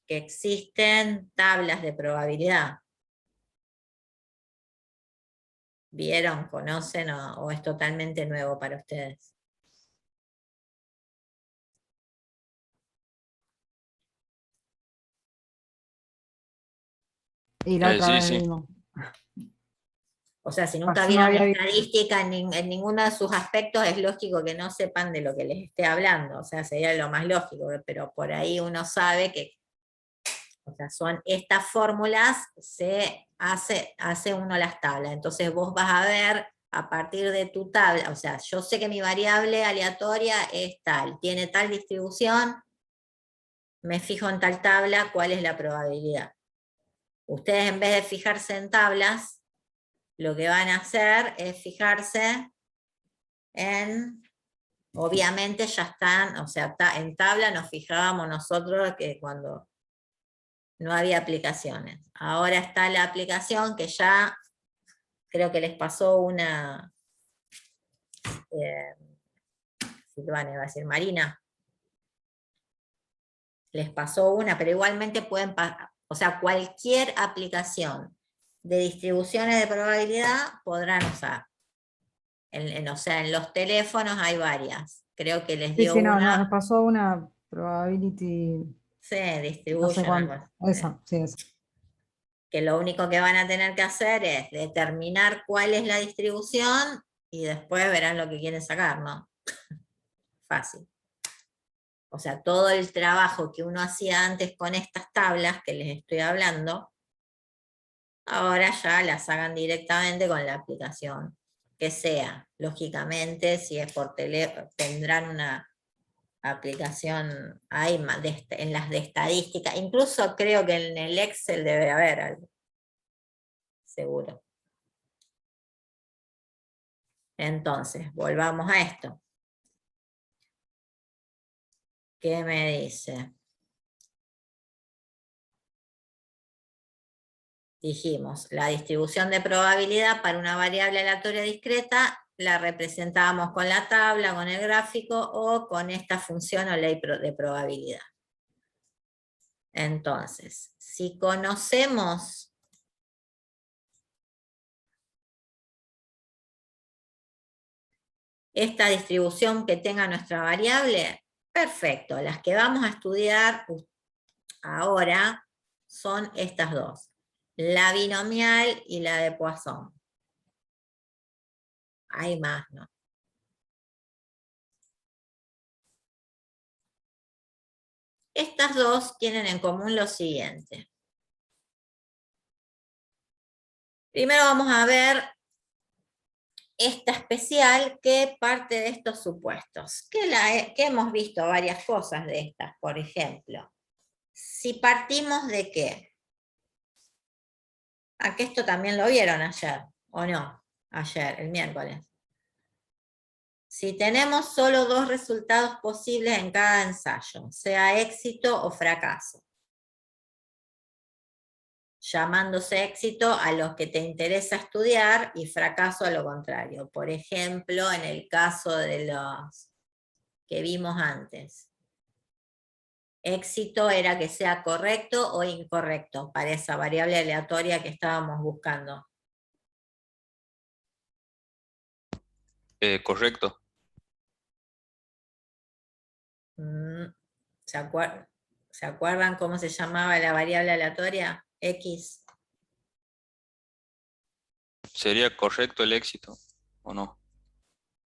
Speaker 1: que existen tablas de probabilidad. ¿Vieron, conocen o es totalmente nuevo para ustedes?
Speaker 2: Y la otra
Speaker 4: Sí,
Speaker 2: vez
Speaker 4: sí.
Speaker 2: vimos.
Speaker 1: O sea, si nunca
Speaker 2: Yo no
Speaker 1: vieron
Speaker 2: había visto.
Speaker 1: estadística en ninguno de sus aspectos, es lógico que no sepan de lo que les esté hablando. O sea, sería lo más lógico, pero por ahí uno sabe que, o sea, son estas fórmulas, se hace uno las tablas. Entonces vos vas a ver a partir de tu tabla, o sea, yo sé que mi variable aleatoria es tal, tiene tal distribución, me fijo en tal tabla cuál es la probabilidad. Ustedes, en vez de fijarse en tablas, lo que van a hacer es fijarse en, obviamente ya están, o sea, en tabla nos fijábamos nosotros que cuando no había aplicaciones. Ahora está la aplicación que ya creo que les pasó una, Silvana iba a decir, Marina, les pasó una, pero igualmente pueden pasar, o sea, cualquier aplicación de distribuciones de probabilidad podrán usar. O sea, en los teléfonos hay varias. Creo que les
Speaker 2: Sí,
Speaker 1: dio
Speaker 2: sí, no,
Speaker 1: una,
Speaker 2: nos pasó una probability,
Speaker 1: se
Speaker 2: no sé
Speaker 1: distribuyen algo
Speaker 2: cuánto.
Speaker 1: así.
Speaker 2: Esa, sí, esa.
Speaker 1: Que lo único que van a tener que hacer es determinar cuál es la distribución y después verán lo que quieren sacar, ¿no? Fácil. O sea, todo el trabajo que uno hacía antes con estas tablas que les estoy hablando, ahora ya las hagan directamente con la aplicación que sea. Lógicamente, si es por teléfono, tendrán una aplicación ahí en las de estadística. Incluso creo que en el Excel debe haber algo. Seguro. Entonces, volvamos a esto. ¿Qué me dice? Dijimos, la distribución de probabilidad para una variable aleatoria discreta la representábamos con la tabla, con el gráfico o con esta función o ley de probabilidad. Entonces, si conocemos esta distribución que tenga nuestra variable, perfecto. Las que vamos a estudiar ahora son estas dos, la binomial y la de Poisson. Hay más, ¿no? Estas dos tienen en común lo siguiente. Primero vamos a ver esta especial que parte de estos supuestos, que hemos visto varias cosas de estas. Por ejemplo, si partimos de qué, que esto también lo vieron ayer, ¿o no? Ayer, el miércoles. Si tenemos solo 2 resultados posibles en cada ensayo, sea éxito o fracaso, llamándose éxito a los que te interesa estudiar y fracaso a lo contrario. Por ejemplo, en el caso de los que vimos antes. Éxito era que sea correcto o incorrecto para esa variable aleatoria que estábamos buscando.
Speaker 4: Correcto.
Speaker 1: ¿Se acuerdan cómo se llamaba la variable aleatoria? X.
Speaker 4: ¿Sería correcto el éxito o no?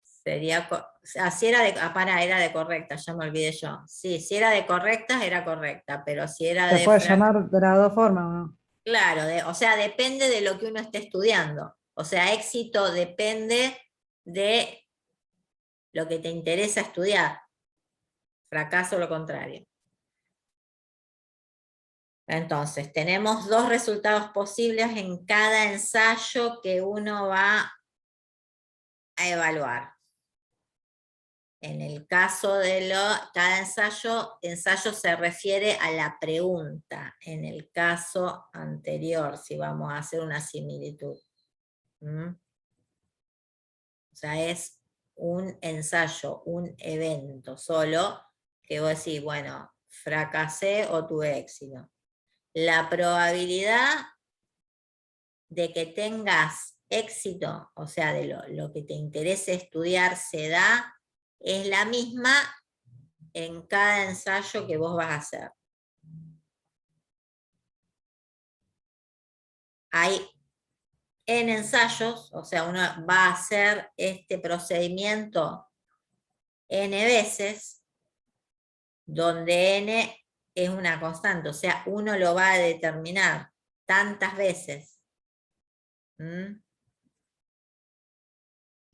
Speaker 1: Sería, si era de, era de correcta, ya me olvidé yo. Sí, si era de correctas, era correcta, pero si era
Speaker 2: Se
Speaker 1: de
Speaker 2: puede llamar de las dos formas, ¿o no?
Speaker 1: claro, o sea, depende de lo que uno esté estudiando. O sea, éxito depende de lo que te interesa estudiar. Fracaso lo contrario. Entonces, tenemos 2 resultados posibles en cada ensayo que uno va a evaluar. En el caso de cada ensayo se refiere a la pregunta. En el caso anterior, si vamos a hacer una similitud. O sea, es un ensayo, un evento solo, que vos decís, bueno, fracasé o tuve éxito. La probabilidad de que tengas éxito, o sea, de lo que te interese estudiar se da, es la misma en cada ensayo que vos vas a hacer. Hay en ensayos, o sea, uno va a hacer este procedimiento n veces, donde n es una constante, o sea, uno lo va a determinar tantas veces.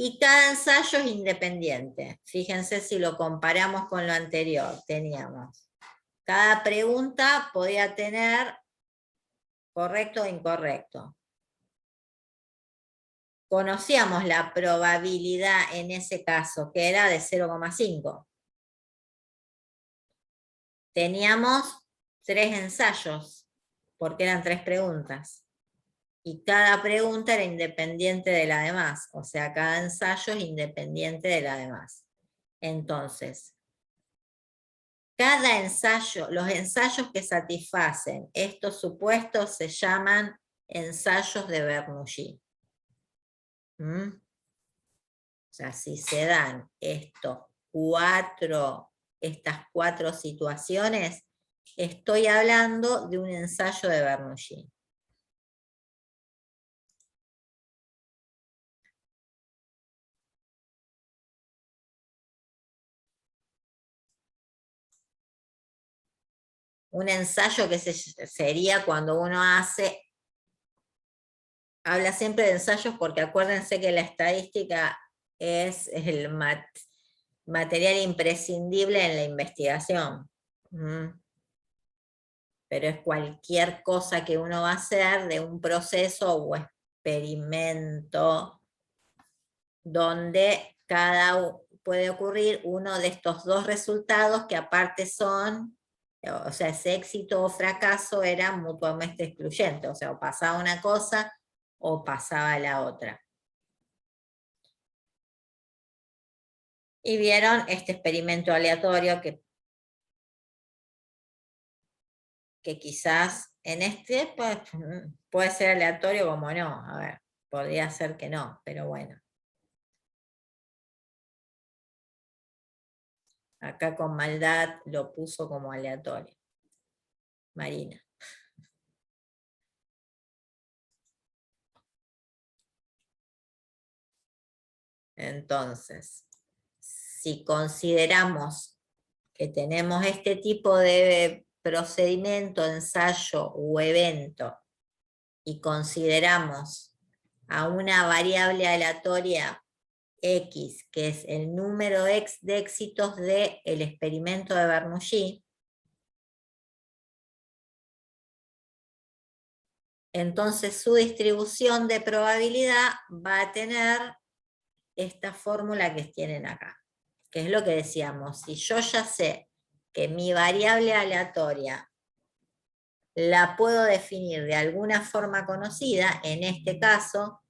Speaker 1: Y cada ensayo es independiente. Fíjense si lo comparamos con lo anterior. Teníamos, cada pregunta podía tener correcto o incorrecto. Conocíamos la probabilidad en ese caso, que era de 0,5. Teníamos 3 ensayos, porque eran 3 preguntas. Y cada pregunta era independiente de la demás, o sea, cada ensayo es independiente de la demás. Entonces, cada ensayo, los ensayos que satisfacen estos supuestos se llaman ensayos de Bernoulli. O sea, si se dan estas 4 situaciones, estoy hablando de un ensayo de Bernoulli. Un ensayo que sería cuando uno habla siempre de ensayos porque acuérdense que la estadística es el material imprescindible en la investigación. Pero es cualquier cosa que uno va a hacer de un proceso o experimento donde puede ocurrir uno de estos 2 resultados que aparte son, o sea, ese éxito o fracaso era mutuamente excluyente, o sea, o pasaba una cosa o pasaba la otra. Y vieron este experimento aleatorio que quizás en este puede ser aleatorio como no, a ver, podría ser que no, pero bueno. Acá con maldad lo puso como aleatorio. Marina. Entonces, si consideramos que tenemos este tipo de procedimiento, ensayo u evento, y consideramos a una variable aleatoria X, que es el número X de éxitos del experimento de Bernoulli, entonces su distribución de probabilidad va a tener esta fórmula que tienen acá, que es lo que decíamos. Si yo ya sé que mi variable aleatoria la puedo definir de alguna forma conocida, en este caso,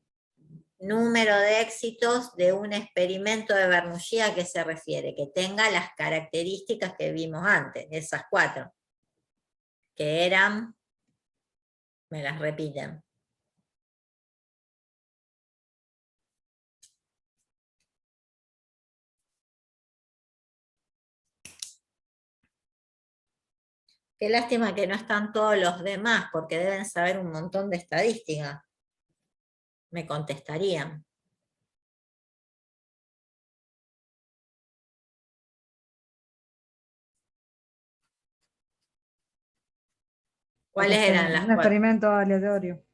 Speaker 1: número de éxitos de un experimento de Bernoulli, ¿a qué se refiere? Que tenga las características que vimos antes, esas 4, que eran, me las repiten. Qué lástima que no están todos los demás, porque deben saber un montón de estadística. Me contestarían. ¿Cuáles
Speaker 2: Porque es
Speaker 1: eran
Speaker 2: un
Speaker 1: las 4?
Speaker 2: experimento aleatorio,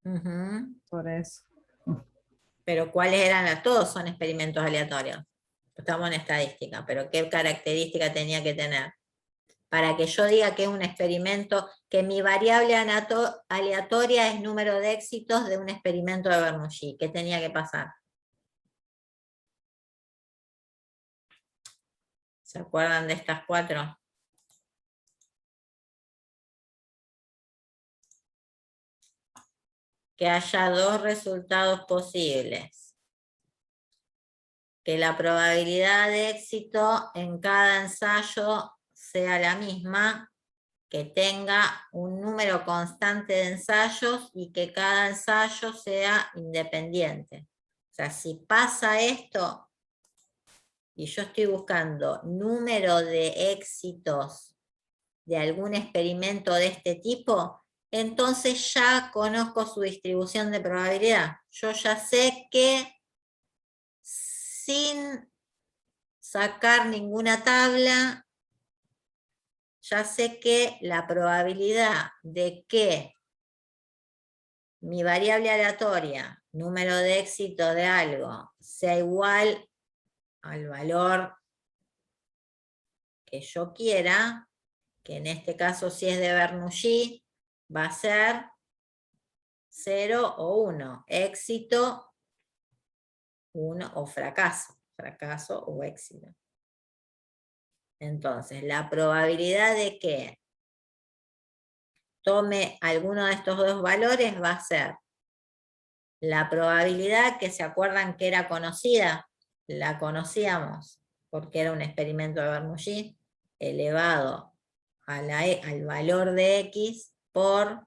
Speaker 1: Ujú.
Speaker 2: por eso.
Speaker 1: Pero ¿cuáles eran las? Todos son experimentos aleatorios. Estamos en estadística, pero ¿qué característica tenía que tener? Para que yo diga que es un experimento, que mi variable aleatoria es número de éxitos de un experimento de Bernoulli. ¿Qué tenía que pasar? ¿Se acuerdan de estas 4? Que haya 2 resultados posibles. Que la probabilidad de éxito en cada ensayo sea la misma, que tenga un número constante de ensayos y que cada ensayo sea independiente. O sea, si pasa esto, y yo estoy buscando número de éxitos de algún experimento de este tipo, entonces ya conozco su distribución de probabilidad. Yo ya sé que sin sacar ninguna tabla, ya sé que la probabilidad de que mi variable aleatoria, número de éxito de algo, sea igual al valor que yo quiera, que en este caso si es de Bernoulli, va a ser 0 o 1, éxito 1 o fracaso o éxito. Entonces, la probabilidad de que tome alguno de estos 2 valores va a ser la probabilidad, que se acuerdan que era conocida, la conocíamos porque era un experimento de Bernoulli, elevado al valor de X por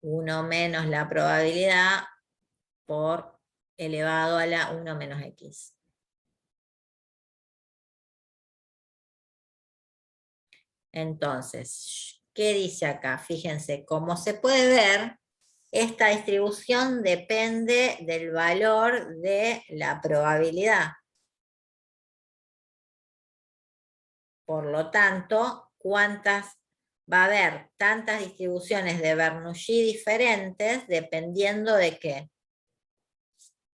Speaker 1: 1 menos la probabilidad por elevado a la 1 menos X. Entonces, ¿qué dice acá? Fíjense, como se puede ver, esta distribución depende del valor de la probabilidad. Por lo tanto, va a haber tantas distribuciones de Bernoulli diferentes dependiendo de qué?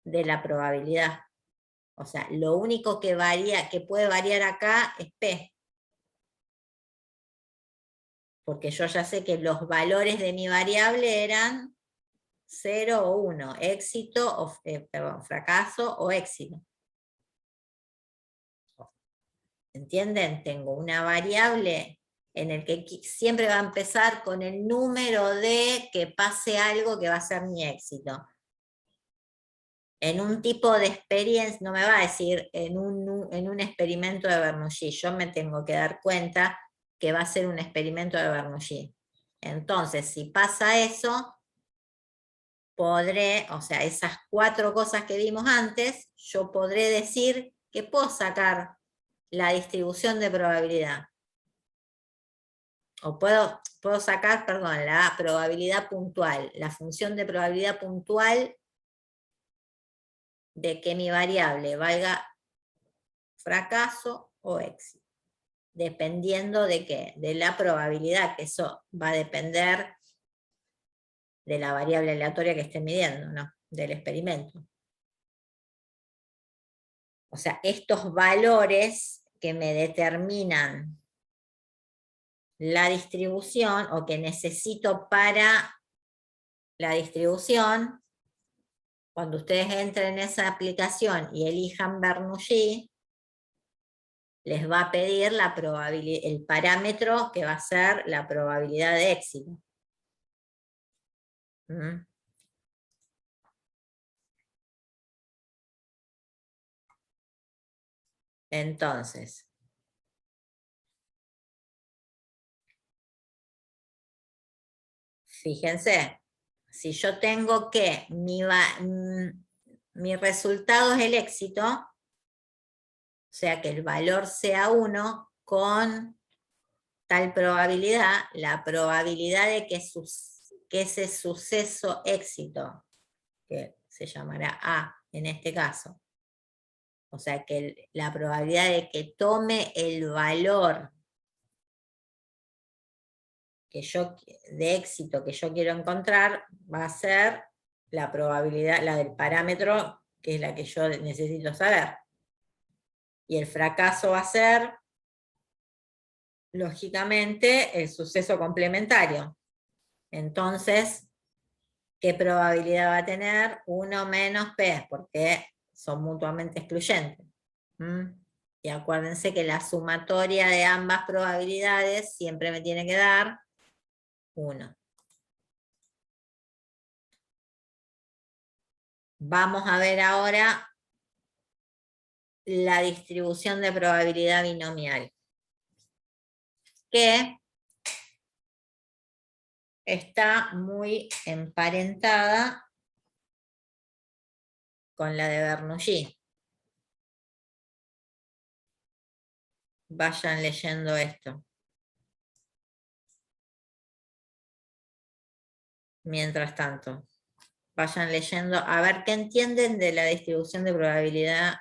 Speaker 1: De la probabilidad. O sea, lo único que puede variar acá es P. Porque yo ya sé que los valores de mi variable eran 0 o 1, fracaso o éxito. ¿Entienden? Tengo una variable en el que siempre va a empezar con el número de que pase algo que va a ser mi éxito. En un tipo de experiencia, no me va a decir en un experimento de Bernoulli, yo me tengo que dar cuenta que va a ser un experimento de Bernoulli. Entonces, si pasa eso, podré, o sea, esas 4 cosas que vimos antes, yo podré decir que puedo sacar la distribución de probabilidad. O puedo sacar, perdón, la probabilidad puntual, la función de probabilidad puntual de que mi variable valga fracaso o éxito. Dependiendo de qué, de la probabilidad, que eso va a depender de la variable aleatoria que esté midiendo, ¿no? Del experimento. O sea, estos valores que me determinan la distribución o que necesito para la distribución Cuando ustedes entren en esa aplicación y elijan Bernoulli, les va a pedir el parámetro que va a ser la probabilidad de éxito. ¿Mm? Entonces, fíjense, si yo tengo que mi resultado es el éxito, o sea que el valor sea 1 con tal probabilidad, la probabilidad de que ese suceso éxito, que se llamará A en este caso, o sea que la probabilidad de que tome el valor de éxito que yo quiero encontrar va a ser la probabilidad, la del parámetro, que es la que yo necesito saber. Y el fracaso va a ser, lógicamente, el suceso complementario. Entonces, ¿qué probabilidad va a tener? 1 menos P, porque son mutuamente excluyentes. Y acuérdense que la sumatoria de ambas probabilidades siempre me tiene que dar 1. Vamos a ver ahora la distribución de probabilidad binomial, que está muy emparentada con la de Bernoulli. Vayan leyendo esto. Mientras tanto, vayan leyendo a ver qué entienden de la distribución de probabilidad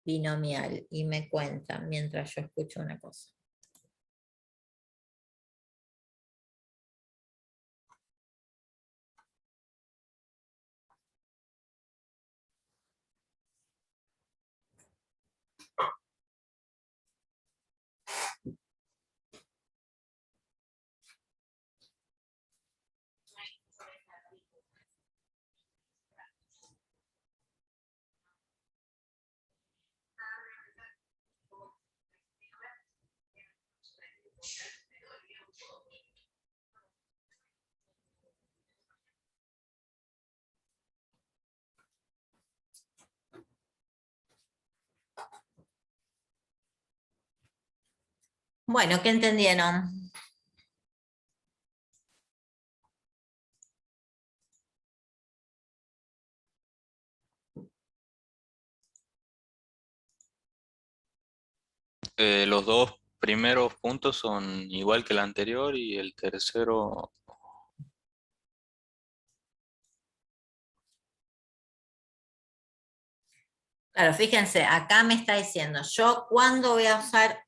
Speaker 1: binomial y me cuentan mientras yo escucho una cosa. Bueno, ¿qué entendieron?
Speaker 4: Los dos primeros puntos son igual que el anterior y el tercero,
Speaker 1: Claro, fíjense, acá me está diciendo, yo cuándo voy a usar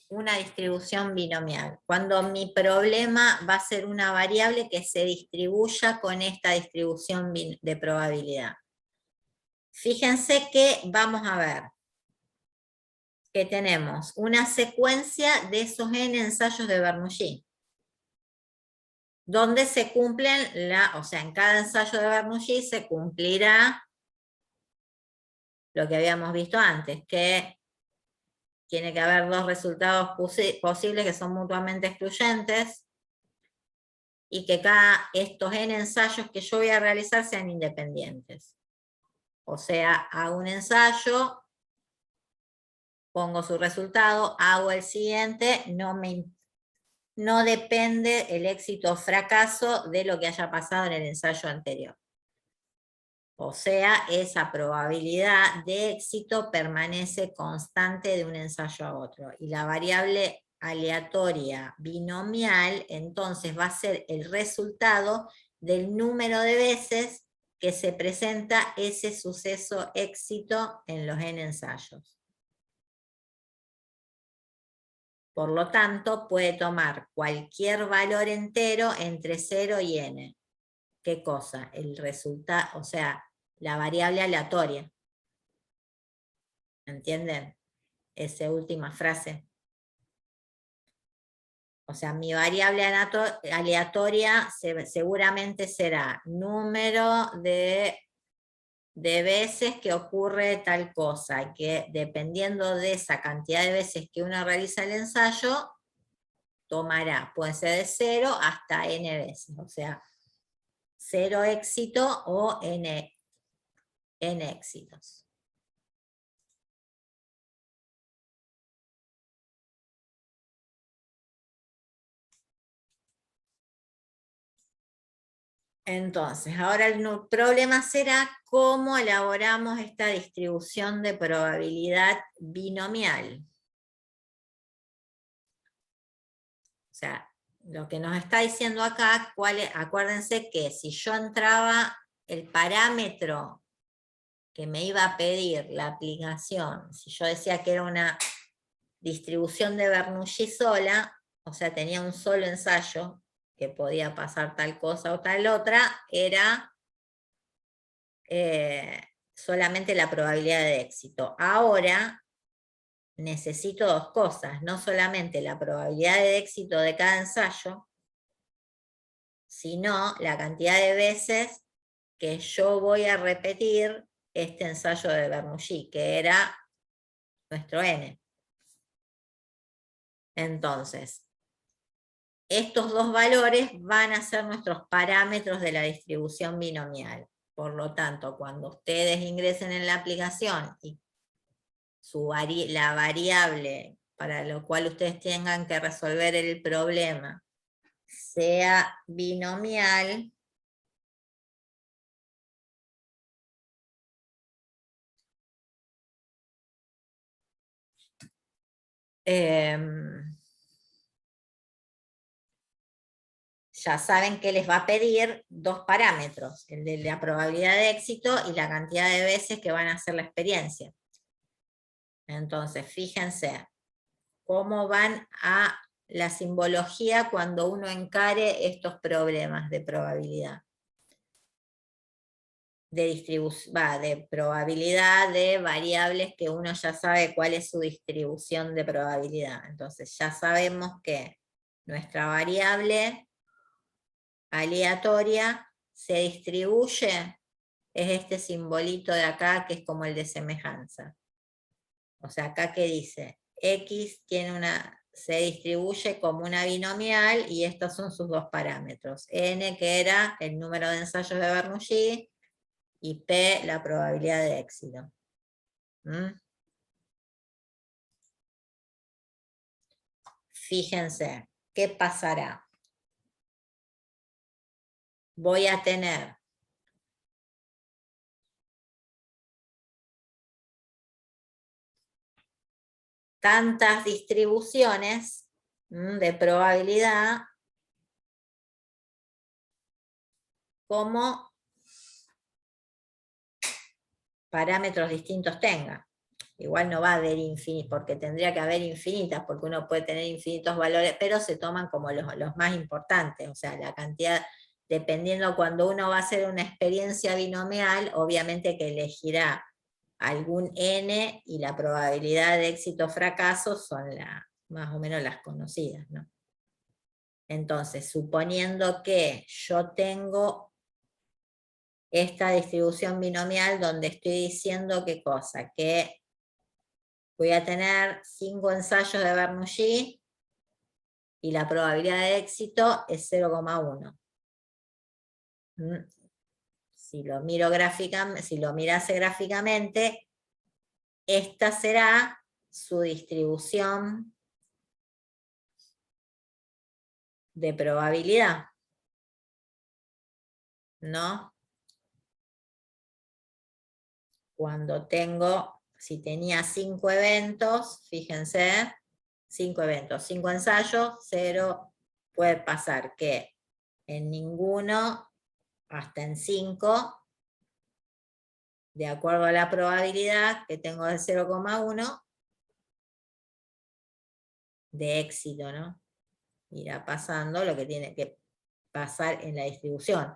Speaker 1: una distribución binomial, cuando mi problema va a ser una variable que se distribuya con esta distribución de probabilidad. Fíjense que vamos a ver que tenemos una secuencia de esos n ensayos de Bernoulli, donde se cumplen, o sea, en cada ensayo de Bernoulli se cumplirá lo que habíamos visto antes, que tiene que haber dos resultados posibles que son mutuamente excluyentes y que estos n ensayos que yo voy a realizar sean independientes. O sea, hago un ensayo, pongo su resultado, hago el siguiente, no depende el éxito o fracaso de lo que haya pasado en el ensayo anterior. O sea, esa probabilidad de éxito permanece constante de un ensayo a otro. Y la variable aleatoria binomial, entonces, va a ser el resultado del número de veces que se presenta ese suceso éxito en los n ensayos. Por lo tanto, puede tomar cualquier valor entero entre 0 y n. ¿Qué cosa? El resultado, o sea, la variable aleatoria. ¿Entienden? Esa última frase. O sea, mi variable aleatoria seguramente será número de veces que ocurre tal cosa, que dependiendo de esa cantidad de veces que uno realiza el ensayo, tomará, puede ser de 0 hasta n veces, o sea, 0 éxito o n éxitos. Entonces, ahora el problema será cómo elaboramos esta distribución de probabilidad binomial. O sea, lo que nos está diciendo acá, acuérdense que si yo entraba el parámetro que me iba a pedir la aplicación, si yo decía que era una distribución de Bernoulli sola, o sea, tenía un solo ensayo, que podía pasar tal cosa o tal otra, era solamente la probabilidad de éxito. Ahora necesito dos cosas, no solamente la probabilidad de éxito de cada ensayo, sino la cantidad de veces que yo voy a repetir este ensayo de Bernoulli, que era nuestro n. Entonces, estos dos valores van a ser nuestros parámetros de la distribución binomial. Por lo tanto, cuando ustedes ingresen en la aplicación y la variable para lo cual ustedes tengan que resolver el problema sea binomial, ya saben que les va a pedir dos parámetros, el de la probabilidad de éxito y la cantidad de veces que van a hacer la experiencia. Entonces, fíjense cómo van a la simbología cuando uno encare estos problemas de probabilidad. De probabilidad de variables que uno ya sabe cuál es su distribución de probabilidad. Entonces ya sabemos que nuestra variable aleatoria se distribuye, es este simbolito de acá que es como el de semejanza. O sea, acá que dice, X se distribuye como una binomial y estos son sus dos parámetros. N, que era el número de ensayos de Bernoulli, y P, la probabilidad de éxito. Fíjense, ¿qué pasará? Voy a tener tantas distribuciones de probabilidad como parámetros distintos tenga. Igual no va a haber infinitas, porque tendría que haber infinitas, porque uno puede tener infinitos valores, pero se toman como los más importantes, o sea, la cantidad, dependiendo cuando uno va a hacer una experiencia binomial, obviamente que elegirá algún n y la probabilidad de éxito o fracaso son más o menos las conocidas, ¿no? Entonces, suponiendo que yo tengo esta distribución binomial donde estoy diciendo qué cosa, que voy a tener 5 ensayos de Bernoulli y la probabilidad de éxito es 0,1. Si lo miro gráficamente, si lo mirase gráficamente, esta será su distribución de probabilidad, ¿no? Cuando tengo, si tenía 5 eventos, fíjense, 5 eventos, 5 ensayos, 0, puede pasar que en ninguno, hasta en 5, de acuerdo a la probabilidad que tengo de 0,1, de éxito, ¿no? Irá pasando lo que tiene que pasar en la distribución.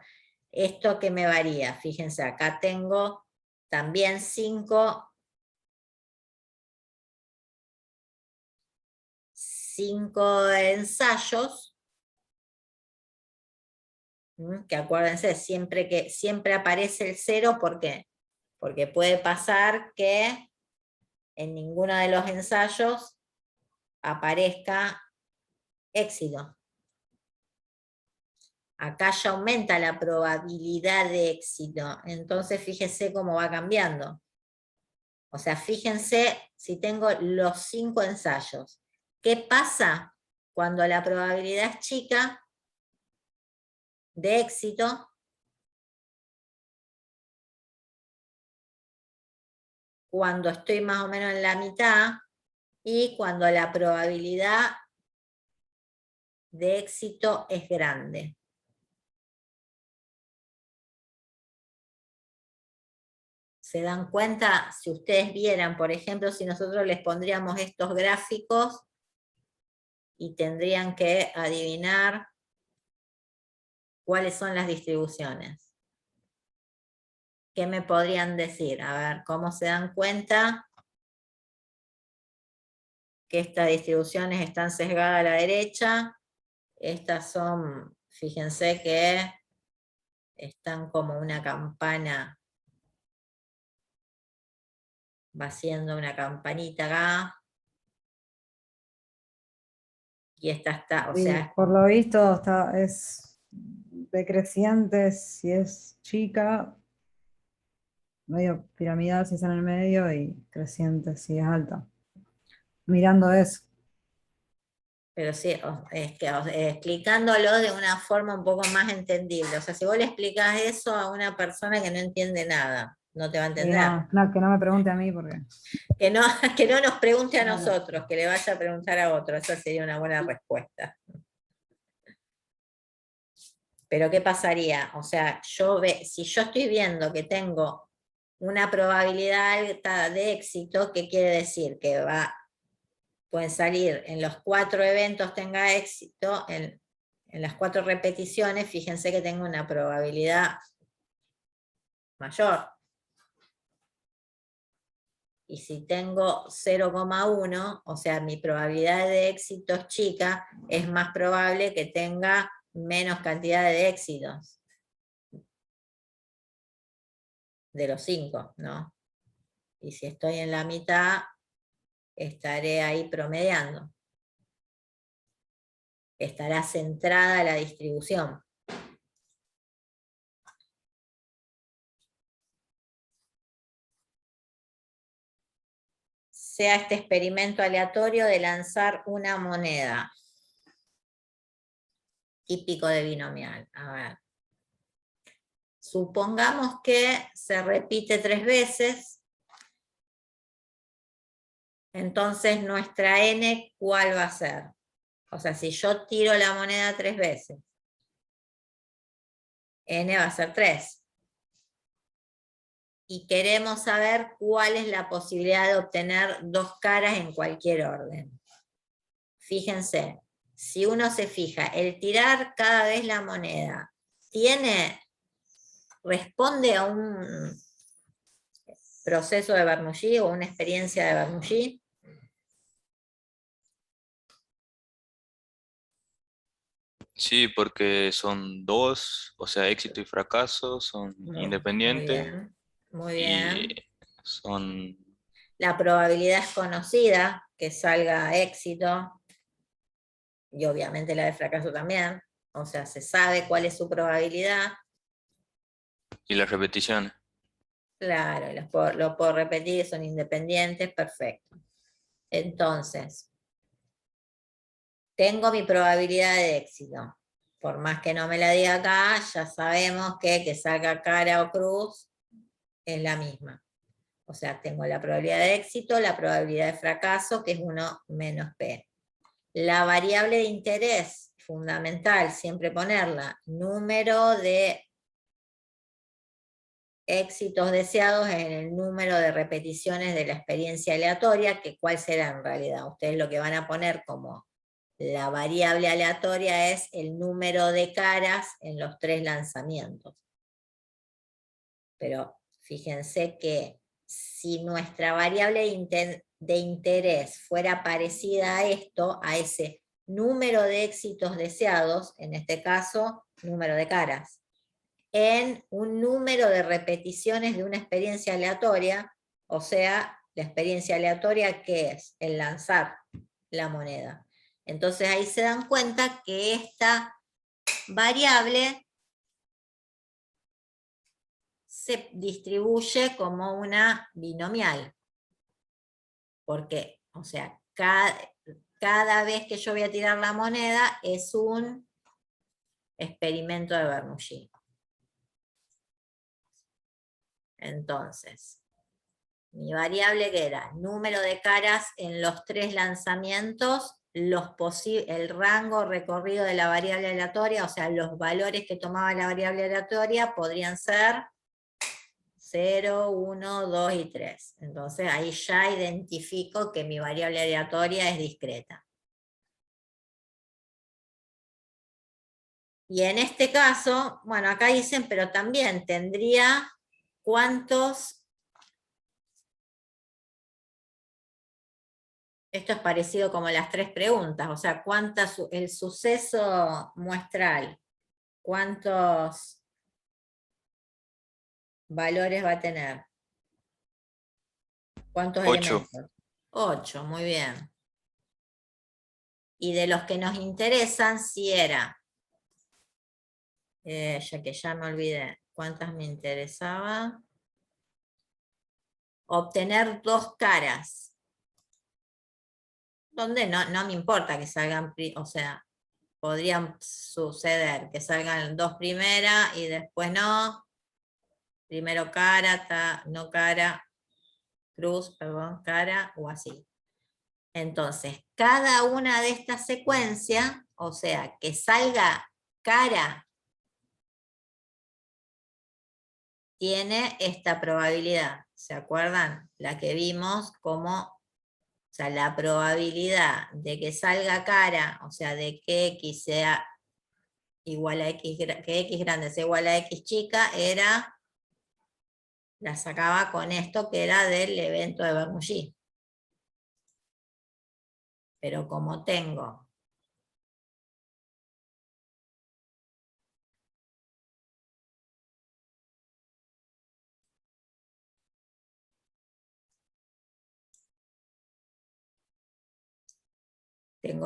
Speaker 1: Esto que me varía, fíjense, acá tengo también 5 5 ensayos, que acuérdense, siempre aparece el 0, ¿por qué? Porque puede pasar que en ninguno de los ensayos aparezca éxito. Acá ya aumenta la probabilidad de éxito, entonces fíjense cómo va cambiando. O sea, fíjense si tengo los 5 ensayos. ¿Qué pasa cuando la probabilidad es chica de éxito? Cuando estoy más o menos en la mitad y cuando la probabilidad de éxito es grande. ¿Se dan cuenta? Si ustedes vieran, por ejemplo, si nosotros les pondríamos estos gráficos y tendrían que adivinar cuáles son las distribuciones. ¿Qué me podrían decir? A ver, ¿cómo se dan cuenta que estas distribuciones están sesgadas a la derecha? Estas son, fíjense que están como una campana, va haciendo una campanita acá. Y esta está, o
Speaker 2: Y
Speaker 1: sea,
Speaker 2: por lo visto es decreciente si es chica, medio piramidal si está en el medio y creciente si es alta. Mirando eso.
Speaker 1: pero sí, es que explicándolo de una forma un poco más entendible. O sea, si vos le explicás eso a una persona que no entiende nada, no te va a
Speaker 2: Y
Speaker 1: entender.
Speaker 2: no, que no me pregunte a mí porque...
Speaker 1: Que no, que no nos pregunte a
Speaker 2: No, no.
Speaker 1: nosotros, que le vaya a preguntar a otro. Esa sería una buena respuesta. Pero ¿qué pasaría? O sea, si yo estoy viendo que tengo una probabilidad alta de éxito, ¿qué quiere decir? Que pueden salir en los 4 eventos tenga éxito, en las 4 repeticiones, fíjense que tengo una probabilidad mayor. Y si tengo 0,1, o sea, mi probabilidad de éxito es chica, es más probable que tenga menos cantidad de éxitos. De los 5, ¿no? Y si estoy en la mitad, estaré ahí promediando. Estará centrada la distribución. Sea este experimento aleatorio de lanzar una moneda. Típico de binomial. A ver. Supongamos que se repite 3 veces. Entonces nuestra n, ¿cuál va a ser? O sea, si yo tiro la moneda 3 veces, n va a ser 3. Y queremos saber cuál es la posibilidad de obtener 2 caras en cualquier orden. Fíjense, si uno se fija, el tirar cada vez la moneda, responde a un proceso de Bernoulli o una experiencia de Bernoulli.
Speaker 4: Sí, porque son 2, o sea, éxito y fracaso, son independientes
Speaker 1: Muy
Speaker 4: y
Speaker 1: bien.
Speaker 4: son...
Speaker 1: La probabilidad es conocida, que salga éxito, y obviamente la de fracaso también. O sea, se sabe cuál es su probabilidad.
Speaker 4: Y las repeticiones.
Speaker 1: Claro, lo puedo repetir, son independientes, perfecto. Entonces, tengo mi probabilidad de éxito. Por más que no me la diga acá, ya sabemos que salga cara o cruz es la misma. O sea, tengo la probabilidad de éxito, la probabilidad de fracaso, que es 1 menos P. La variable de interés, fundamental, siempre ponerla, número de éxitos deseados en el número de repeticiones de la experiencia aleatoria, que cuál será en realidad. Ustedes lo que van a poner como la variable aleatoria es el número de caras en los 3 lanzamientos. Pero fíjense que si nuestra variable de interés fuera parecida a esto, a ese número de éxitos deseados, en este caso, número de caras, en un número de repeticiones de una experiencia aleatoria, o sea, la experiencia aleatoria, ¿qué es? El lanzar la moneda. Entonces ahí se dan cuenta que esta variable se distribuye como una binomial. Porque, o sea, cada vez que yo voy a tirar la moneda es un experimento de Bernoulli. Entonces, mi variable que era número de caras en los 3 lanzamientos, el rango recorrido de la variable aleatoria, o sea, los valores que tomaba la variable aleatoria podrían ser 0, 1, 2 y 3. Entonces ahí ya identifico que mi variable aleatoria es discreta. Y en este caso, bueno, acá dicen, pero también tendría cuántos. Esto es parecido como las 3 preguntas, o sea, el suceso muestral, ¿cuántos valores va a tener? ¿Cuántos
Speaker 4: 8.
Speaker 1: elementos? 8, muy bien. Y de los que nos interesan, si era, ya que ya me olvidé, ¿cuántas me interesaba? Obtener 2 caras. Donde no me importa que salgan, o sea, podrían suceder que salgan 2 primeras y después no. Primero cara, no cara, cruz, perdón, cara, o así. Entonces, cada una de estas secuencias, o sea, que salga cara, tiene esta probabilidad. ¿Se acuerdan? La que vimos como, o sea, la probabilidad de que salga cara, o sea, de que X sea igual a X, que X grande sea igual a X chica, la sacaba con esto que era del evento de Bernoulli. Pero como tengo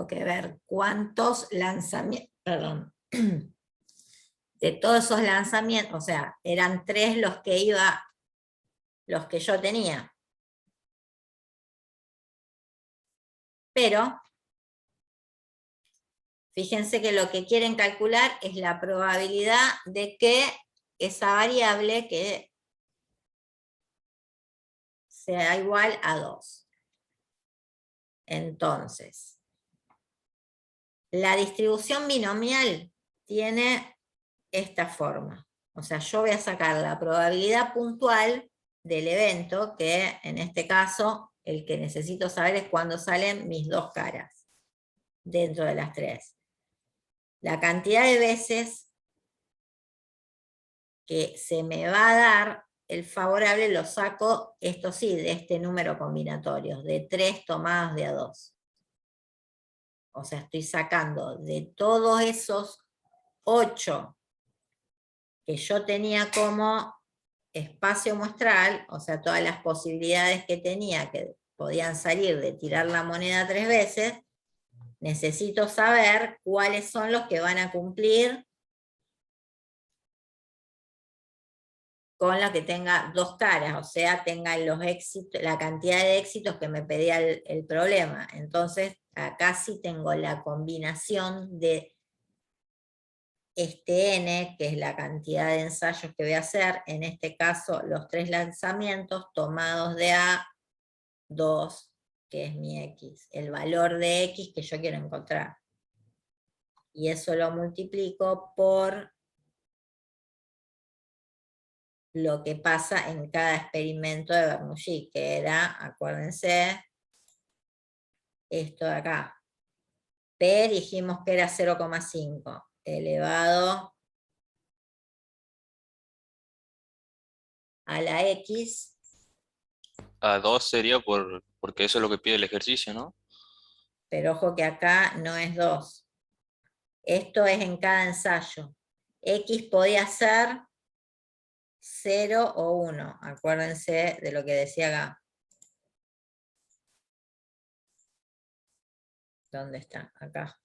Speaker 1: que ver cuántos lanzamientos, perdón, de todos esos lanzamientos, o sea, eran 3 los que yo tenía. Pero, fíjense que lo que quieren calcular es la probabilidad de que esa variable que sea igual a 2. Entonces, la distribución binomial tiene esta forma. O sea, yo voy a sacar la probabilidad puntual del evento, que en este caso, el que necesito saber es cuándo salen mis 2 caras dentro de las 3. La cantidad de veces que se me va a dar el favorable lo saco, esto sí, de este número combinatorio, de 3 tomadas de a 2. O sea, estoy sacando de todos esos 8 que yo tenía como espacio muestral, o sea, todas las posibilidades que tenía que podían salir de tirar la moneda 3 veces, necesito saber cuáles son los que van a cumplir con la que tenga 2 caras, o sea, tenga los éxitos, la cantidad de éxitos que me pedía el problema. Entonces, acá sí tengo la combinación de este N, que es la cantidad de ensayos que voy a hacer, en este caso los 3 lanzamientos tomados de A2, que es mi X, el valor de X que yo quiero encontrar. Y eso lo multiplico por lo que pasa en cada experimento de Bernoulli, que era, acuérdense, esto de acá. P dijimos que era 0,5 elevado a la X
Speaker 4: a 2 sería porque eso es lo que pide el ejercicio, ¿no?
Speaker 1: Pero ojo que acá no es 2. Esto es en cada ensayo. X podía ser 0 o 1. Acuérdense de lo que decía acá. ¿Dónde está? Acá.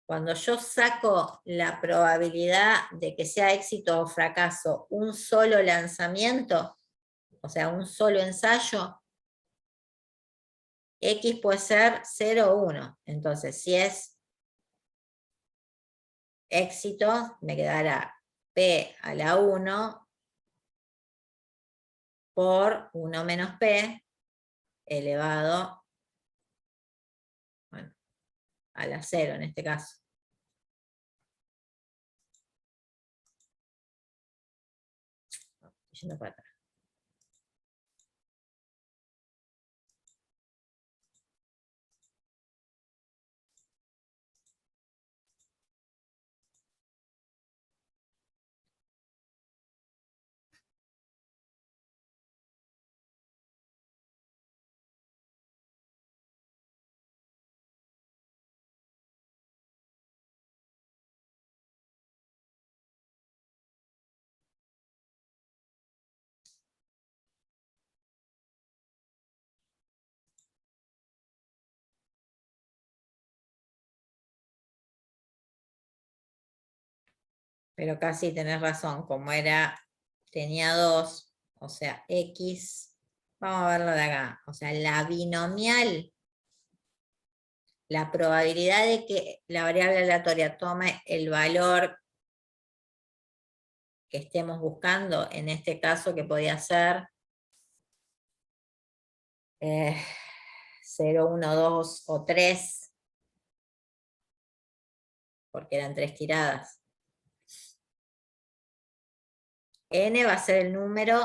Speaker 1: Cuando yo saco la probabilidad de que sea éxito o fracaso un solo lanzamiento, o sea, un solo ensayo, X puede ser 0 o 1. Entonces, si es éxito, me quedará P a la 1 por 1 menos P elevado, bueno, a la 0 en este caso. Yendo para atrás. Pero casi tenés razón, como tenía 2, o sea, X, vamos a verlo de acá, o sea, la binomial, la probabilidad de que la variable aleatoria tome el valor que estemos buscando, en este caso que podía ser 0, 1, 2 o 3, porque eran 3 tiradas. N va a ser el número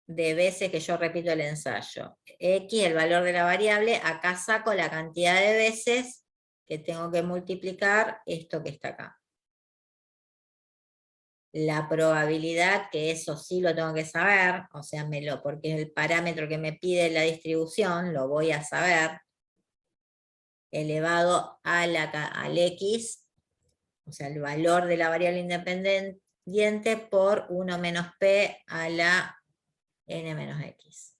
Speaker 1: de veces que yo repito el ensayo. X, el valor de la variable, acá saco la cantidad de veces que tengo que multiplicar esto que está acá. La probabilidad, que eso sí lo tengo que saber, o sea, porque es el parámetro que me pide la distribución, lo voy a saber, elevado al X, o sea, el valor de la variable independiente por 1 menos P a la N menos X.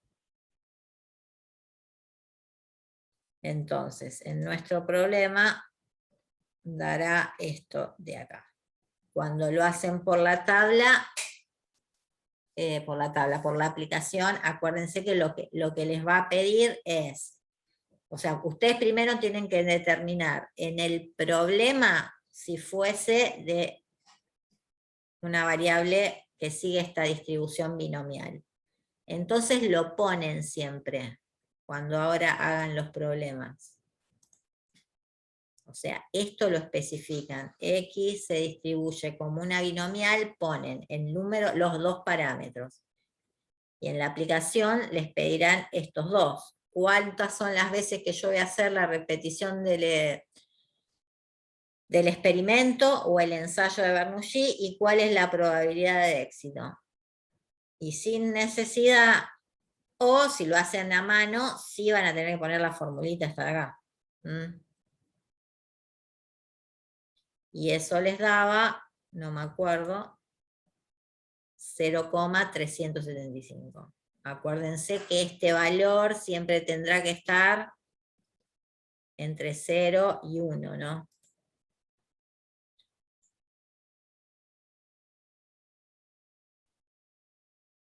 Speaker 1: Entonces, en nuestro problema dará esto de acá. Cuando lo hacen por la tabla, por la aplicación, acuérdense que lo que les va a pedir es, o sea, ustedes primero tienen que determinar en el problema si fuese de una variable que sigue esta distribución binomial. Entonces lo ponen siempre, cuando ahora hagan los problemas. O sea, esto lo especifican. X se distribuye como una binomial, ponen el número, los dos parámetros. Y en la aplicación les pedirán estos dos. ¿Cuántas son las veces que yo voy a hacer la repetición del experimento o el ensayo de Bernoulli? ¿Y cuál es la probabilidad de éxito? Y sin necesidad, o si lo hacen a mano, sí van a tener que poner la formulita hasta acá. Y eso les daba, no me acuerdo, 0,375. Acuérdense que este valor siempre tendrá que estar entre 0 y 1, ¿no?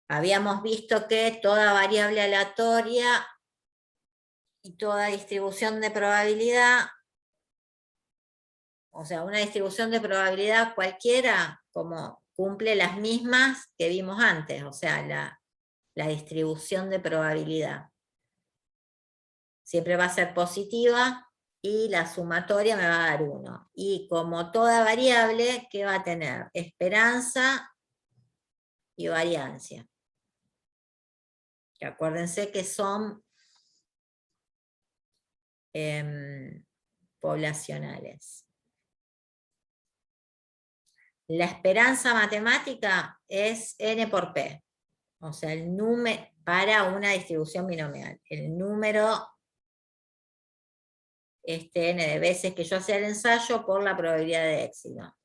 Speaker 1: Habíamos visto que toda variable aleatoria y toda distribución de probabilidad, o sea, una distribución de probabilidad cualquiera, como cumple las mismas que vimos antes, o sea, la distribución de probabilidad. Siempre va a ser positiva y la sumatoria me va a dar 1. Y como toda variable, ¿qué va a tener? Esperanza y variancia. Que acuérdense que son poblacionales. La esperanza matemática es n por p. O sea, para una distribución binomial. El número n de veces que yo hacía el ensayo por la probabilidad de éxito.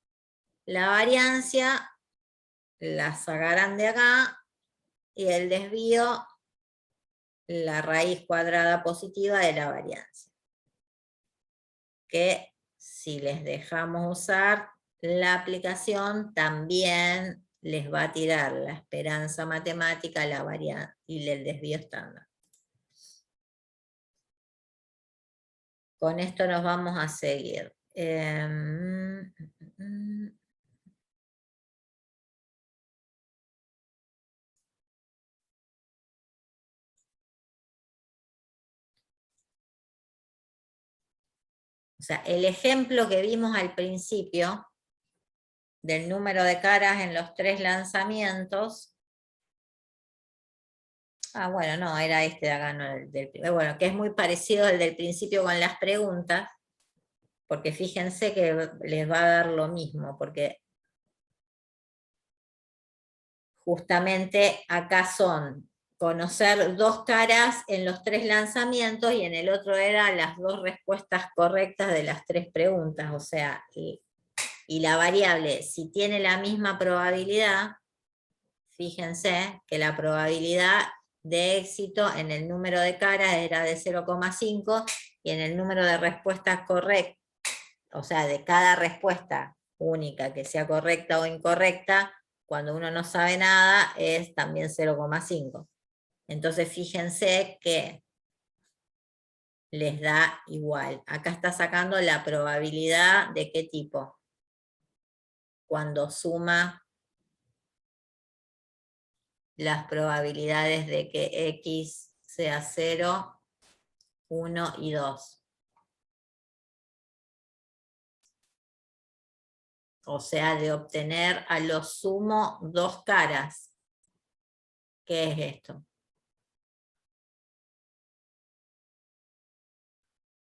Speaker 1: La variancia la sacarán de acá y el desvío la raíz cuadrada positiva de la variancia. Que si les dejamos usar la aplicación, también les va a tirar la esperanza matemática, la varianza y el desvío estándar. Con esto nos vamos a seguir. O sea, el ejemplo que vimos al principio del número de caras en los 3 lanzamientos. Bueno, no, era este de acá, no el del primero. Bueno, que es muy parecido al del principio con las preguntas, porque fíjense que les va a dar lo mismo, porque justamente acá son conocer 2 caras en los 3 lanzamientos y en el otro era las 2 respuestas correctas de las 3 preguntas, o sea, y la variable, si tiene la misma probabilidad, fíjense que la probabilidad de éxito en el número de caras era de 0,5 y en el número de respuestas correctas, o sea, de cada respuesta única que sea correcta o incorrecta, cuando uno no sabe nada, es también 0,5. Entonces fíjense que les da igual. Acá está sacando la probabilidad de qué tipo. Cuando suma las probabilidades de que X sea 0, 1 y 2. O sea, de obtener a lo sumo 2 caras. ¿Qué es esto?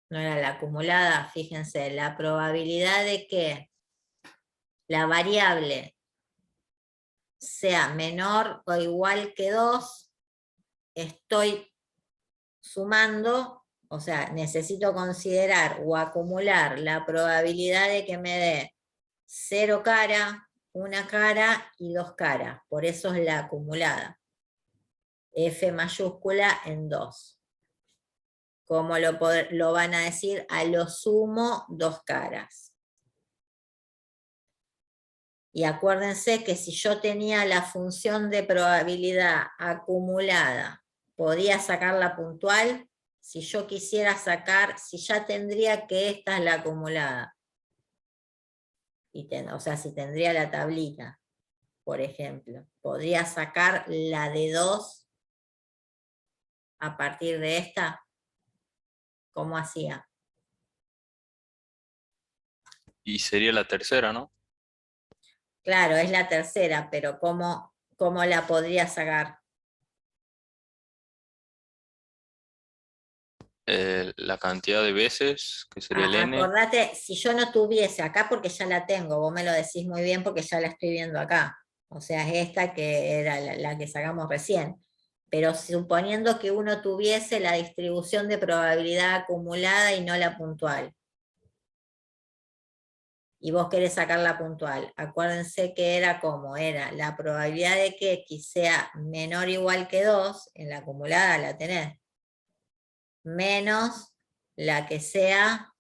Speaker 1: No era la acumulada, fíjense, la probabilidad de que la variable sea menor o igual que 2, estoy sumando, o sea, necesito considerar o acumular la probabilidad de que me dé 0 cara, 1 cara y 2 caras. Por eso es la acumulada. F mayúscula en 2. ¿Cómo lo van a decir? A lo sumo 2 caras. Y acuérdense que si yo tenía la función de probabilidad acumulada, podía sacar la puntual. Si yo quisiera sacar, si ya tendría que esta es la acumulada. O sea, si tendría la tablita, por ejemplo, podría sacar la de 2 a partir de esta. ¿Cómo hacía?
Speaker 4: Y sería la tercera, ¿no?
Speaker 1: Claro, es la tercera, pero ¿cómo la podría sacar?
Speaker 4: La cantidad de veces, que sería el n.
Speaker 1: Acordate, si yo no tuviese acá, porque ya la tengo, vos me lo decís muy bien porque ya la estoy viendo acá. O sea, es esta que era la que sacamos recién. Pero suponiendo que uno tuviese la distribución de probabilidad acumulada y no la puntual. Y vos querés sacar la puntual. Acuérdense que era como, era la probabilidad de que X sea menor o igual que 2, en la acumulada la tenés, menos la que sea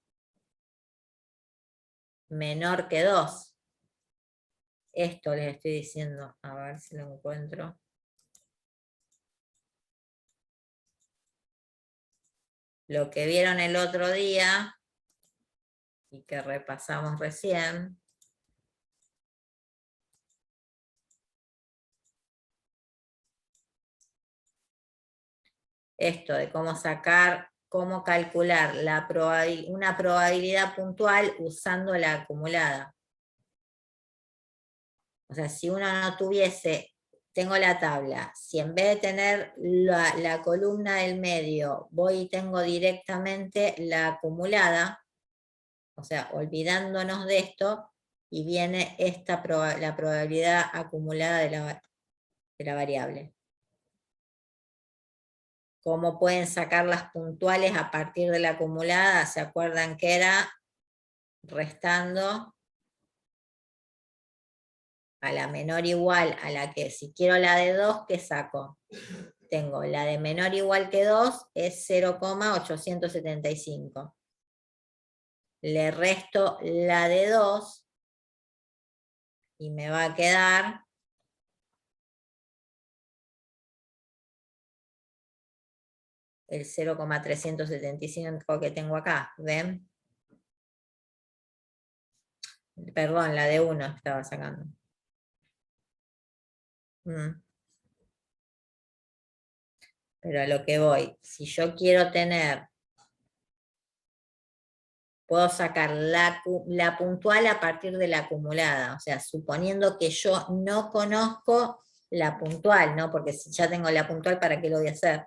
Speaker 1: menor que 2. Esto les estoy diciendo, a ver si lo encuentro. Lo que vieron el otro día y que repasamos recién. Esto de cómo calcular una probabilidad puntual usando la acumulada. O sea, si uno no tuviese, tengo la tabla, si en vez de tener la columna del medio, voy y tengo directamente la acumulada, o sea, olvidándonos de esto, y viene la probabilidad acumulada de la variable. ¿Cómo pueden sacar las puntuales a partir de la acumulada? ¿Se acuerdan que era restando a la menor igual a la que, si quiero la de 2, ¿qué saco? Tengo la de menor igual que 2, es 0,875. Le resto la de 2 y me va a quedar el 0,375 que tengo acá, ¿ven? Perdón, la de 1 estaba sacando. Pero a lo que voy, si yo quiero tener, puedo sacar la puntual a partir de la acumulada, o sea, suponiendo que yo no conozco la puntual, ¿no? Porque si ya tengo la puntual, ¿para qué lo voy a hacer?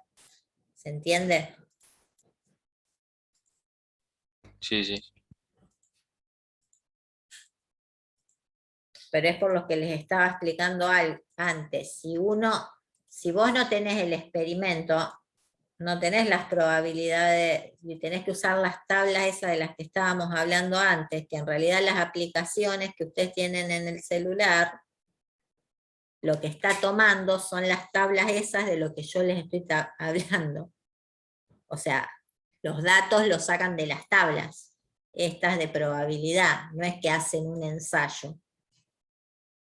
Speaker 1: ¿Se entiende?
Speaker 4: Sí, sí.
Speaker 1: Pero es por lo que les estaba explicando antes. Si vos no tenés el experimento, no tenés las probabilidades, y tenés que usar las tablas esas de las que estábamos hablando antes, que en realidad las aplicaciones que ustedes tienen en el celular, lo que está tomando son las tablas esas de lo que yo les estoy hablando. O sea, los datos los sacan de las tablas, estas de probabilidad, no es que hacen un ensayo.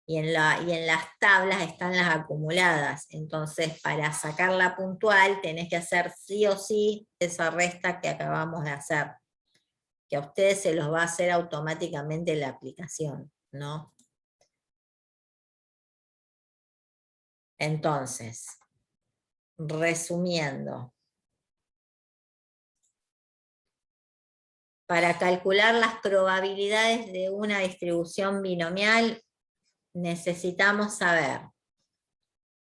Speaker 1: Y en las tablas están las acumuladas. Entonces, para sacar la puntual, tenés que hacer sí o sí esa resta que acabamos de hacer, que a ustedes se los va a hacer automáticamente la aplicación, ¿no? Entonces, resumiendo, para calcular las probabilidades de una distribución binomial, necesitamos saber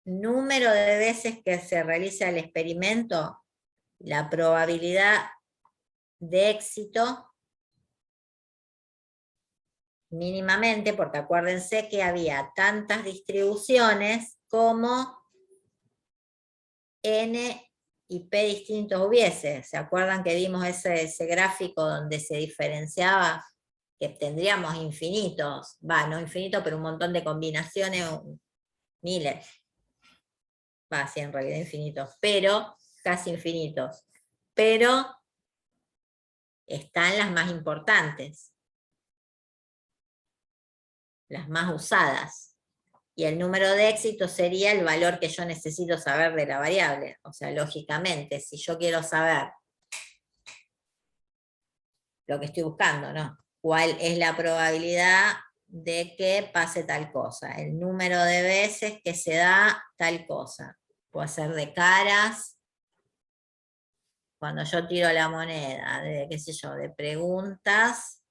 Speaker 1: número de veces que se realiza el experimento, la probabilidad de éxito, mínimamente, porque acuérdense que había tantas distribuciones como n y p distintos hubiese. ¿Se acuerdan que vimos ese gráfico donde se diferenciaba que tendríamos infinitos? No infinitos, pero un montón de combinaciones, miles. Sí, en realidad infinitos, pero casi infinitos. Pero están las más importantes, las más usadas. Y el número de éxito sería el valor que yo necesito saber de la variable. O sea, lógicamente, si yo quiero saber lo que estoy buscando, ¿no? ¿Cuál es la probabilidad de que pase tal cosa? El número de veces que se da tal cosa. Puede ser de caras, cuando yo tiro la moneda, de qué sé yo, de preguntas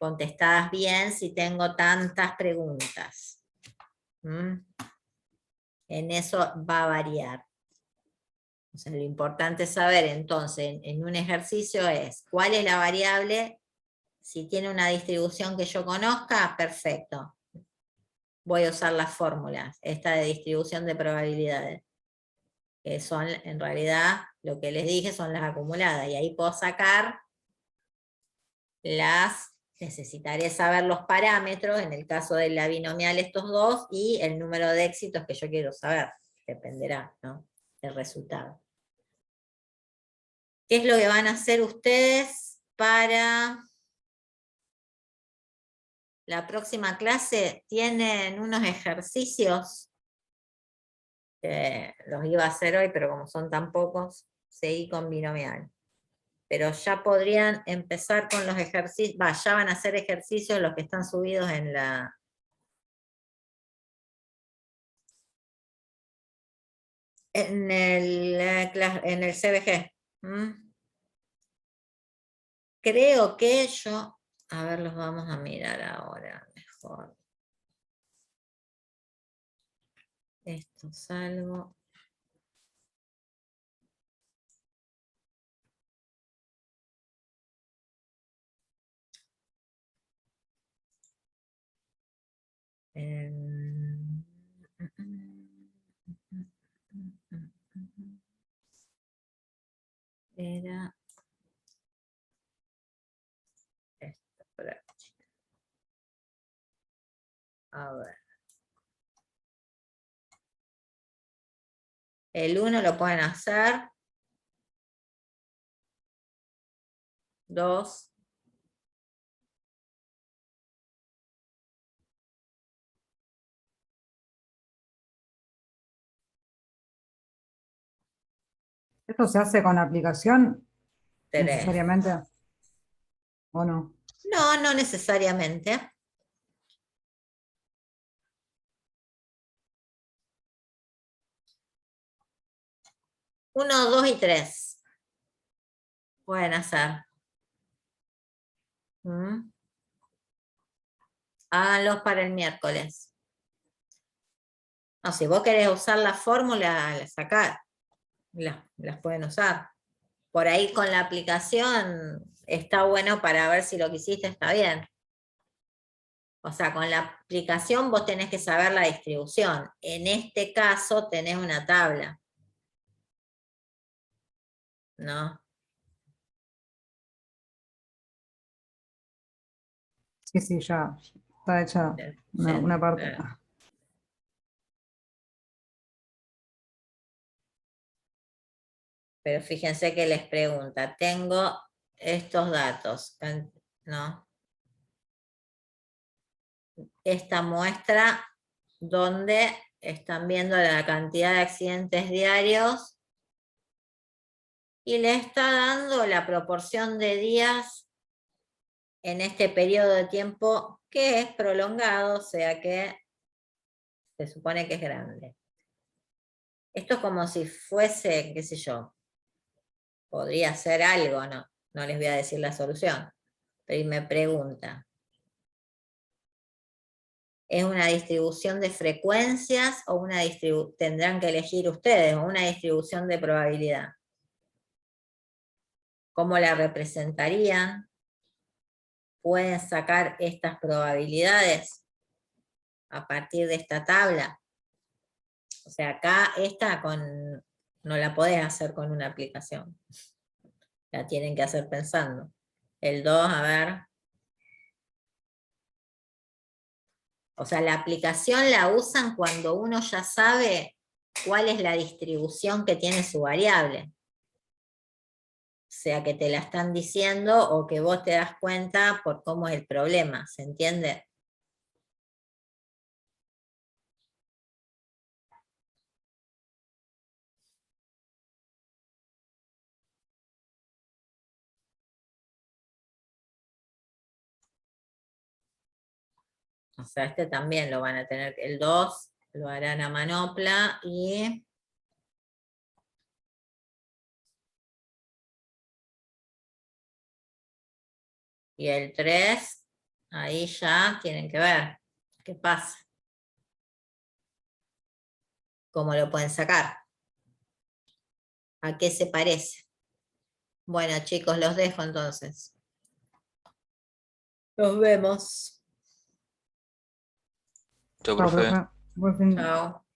Speaker 1: contestadas bien si tengo tantas preguntas. En eso va a variar. O sea, lo importante es saber entonces en un ejercicio es cuál es la variable. Si tiene una distribución que yo conozca, perfecto. Voy a usar las fórmulas, esta de distribución de probabilidades, que son en realidad lo que les dije, son las acumuladas, y ahí puedo sacar necesitaré saber los parámetros, en el caso de la binomial estos dos, y el número de éxitos que yo quiero saber, dependerá, ¿no?, del resultado. ¿Qué es lo que van a hacer ustedes para la próxima clase? Tienen unos ejercicios, que los iba a hacer hoy, pero como son tan pocos, seguí con binomial. Pero ya podrían empezar con los ejercicios, ya van a hacer ejercicios los que están subidos en en el CBG. Creo que yo, a ver, los vamos a mirar ahora mejor. Esto salgo. era esto por aquí. A ver. El 1 lo pueden hacer. 2.
Speaker 2: ¿Esto se hace con la aplicación
Speaker 1: 3.
Speaker 2: necesariamente? ¿O no?
Speaker 1: No, no necesariamente. 1, 2 y 3. Pueden hacer. Háganlos para el miércoles. No, si vos querés usar la fórmula, la sacás. Las pueden usar. Por ahí con la aplicación está bueno para ver si lo que hiciste está bien. O sea, con la aplicación vos tenés que saber la distribución. En este caso tenés una tabla. ¿No?
Speaker 2: Sí, sí, ya está hecha una parte.
Speaker 1: Pero fíjense que les pregunta, tengo estos datos, ¿no? Esta muestra donde están viendo la cantidad de accidentes diarios y le está dando la proporción de días en este periodo de tiempo que es prolongado, o sea que se supone que es grande. Esto es como si fuese, qué sé yo, podría ser algo, no les voy a decir la solución, pero y me pregunta, ¿es una distribución de frecuencias o tendrán que elegir ustedes, o una distribución de probabilidad? ¿Cómo la representarían? ¿Pueden sacar estas probabilidades a partir de esta tabla? O sea, acá esta no la podés hacer con una aplicación. La tienen que hacer pensando. El 2, a ver. O sea, la aplicación la usan cuando uno ya sabe cuál es la distribución que tiene su variable. O sea, que te la están diciendo o que vos te das cuenta por cómo es el problema, ¿se entiende? O sea, este también lo van a tener, el 2 lo harán a manopla y el 3, ahí ya tienen que ver qué pasa. ¿Cómo lo pueden sacar? ¿A qué se parece? Bueno, chicos, los dejo entonces. Nos vemos.
Speaker 4: Chao,
Speaker 2: Chao,
Speaker 4: profe.
Speaker 2: profe. Buen fin.
Speaker 1: Chao.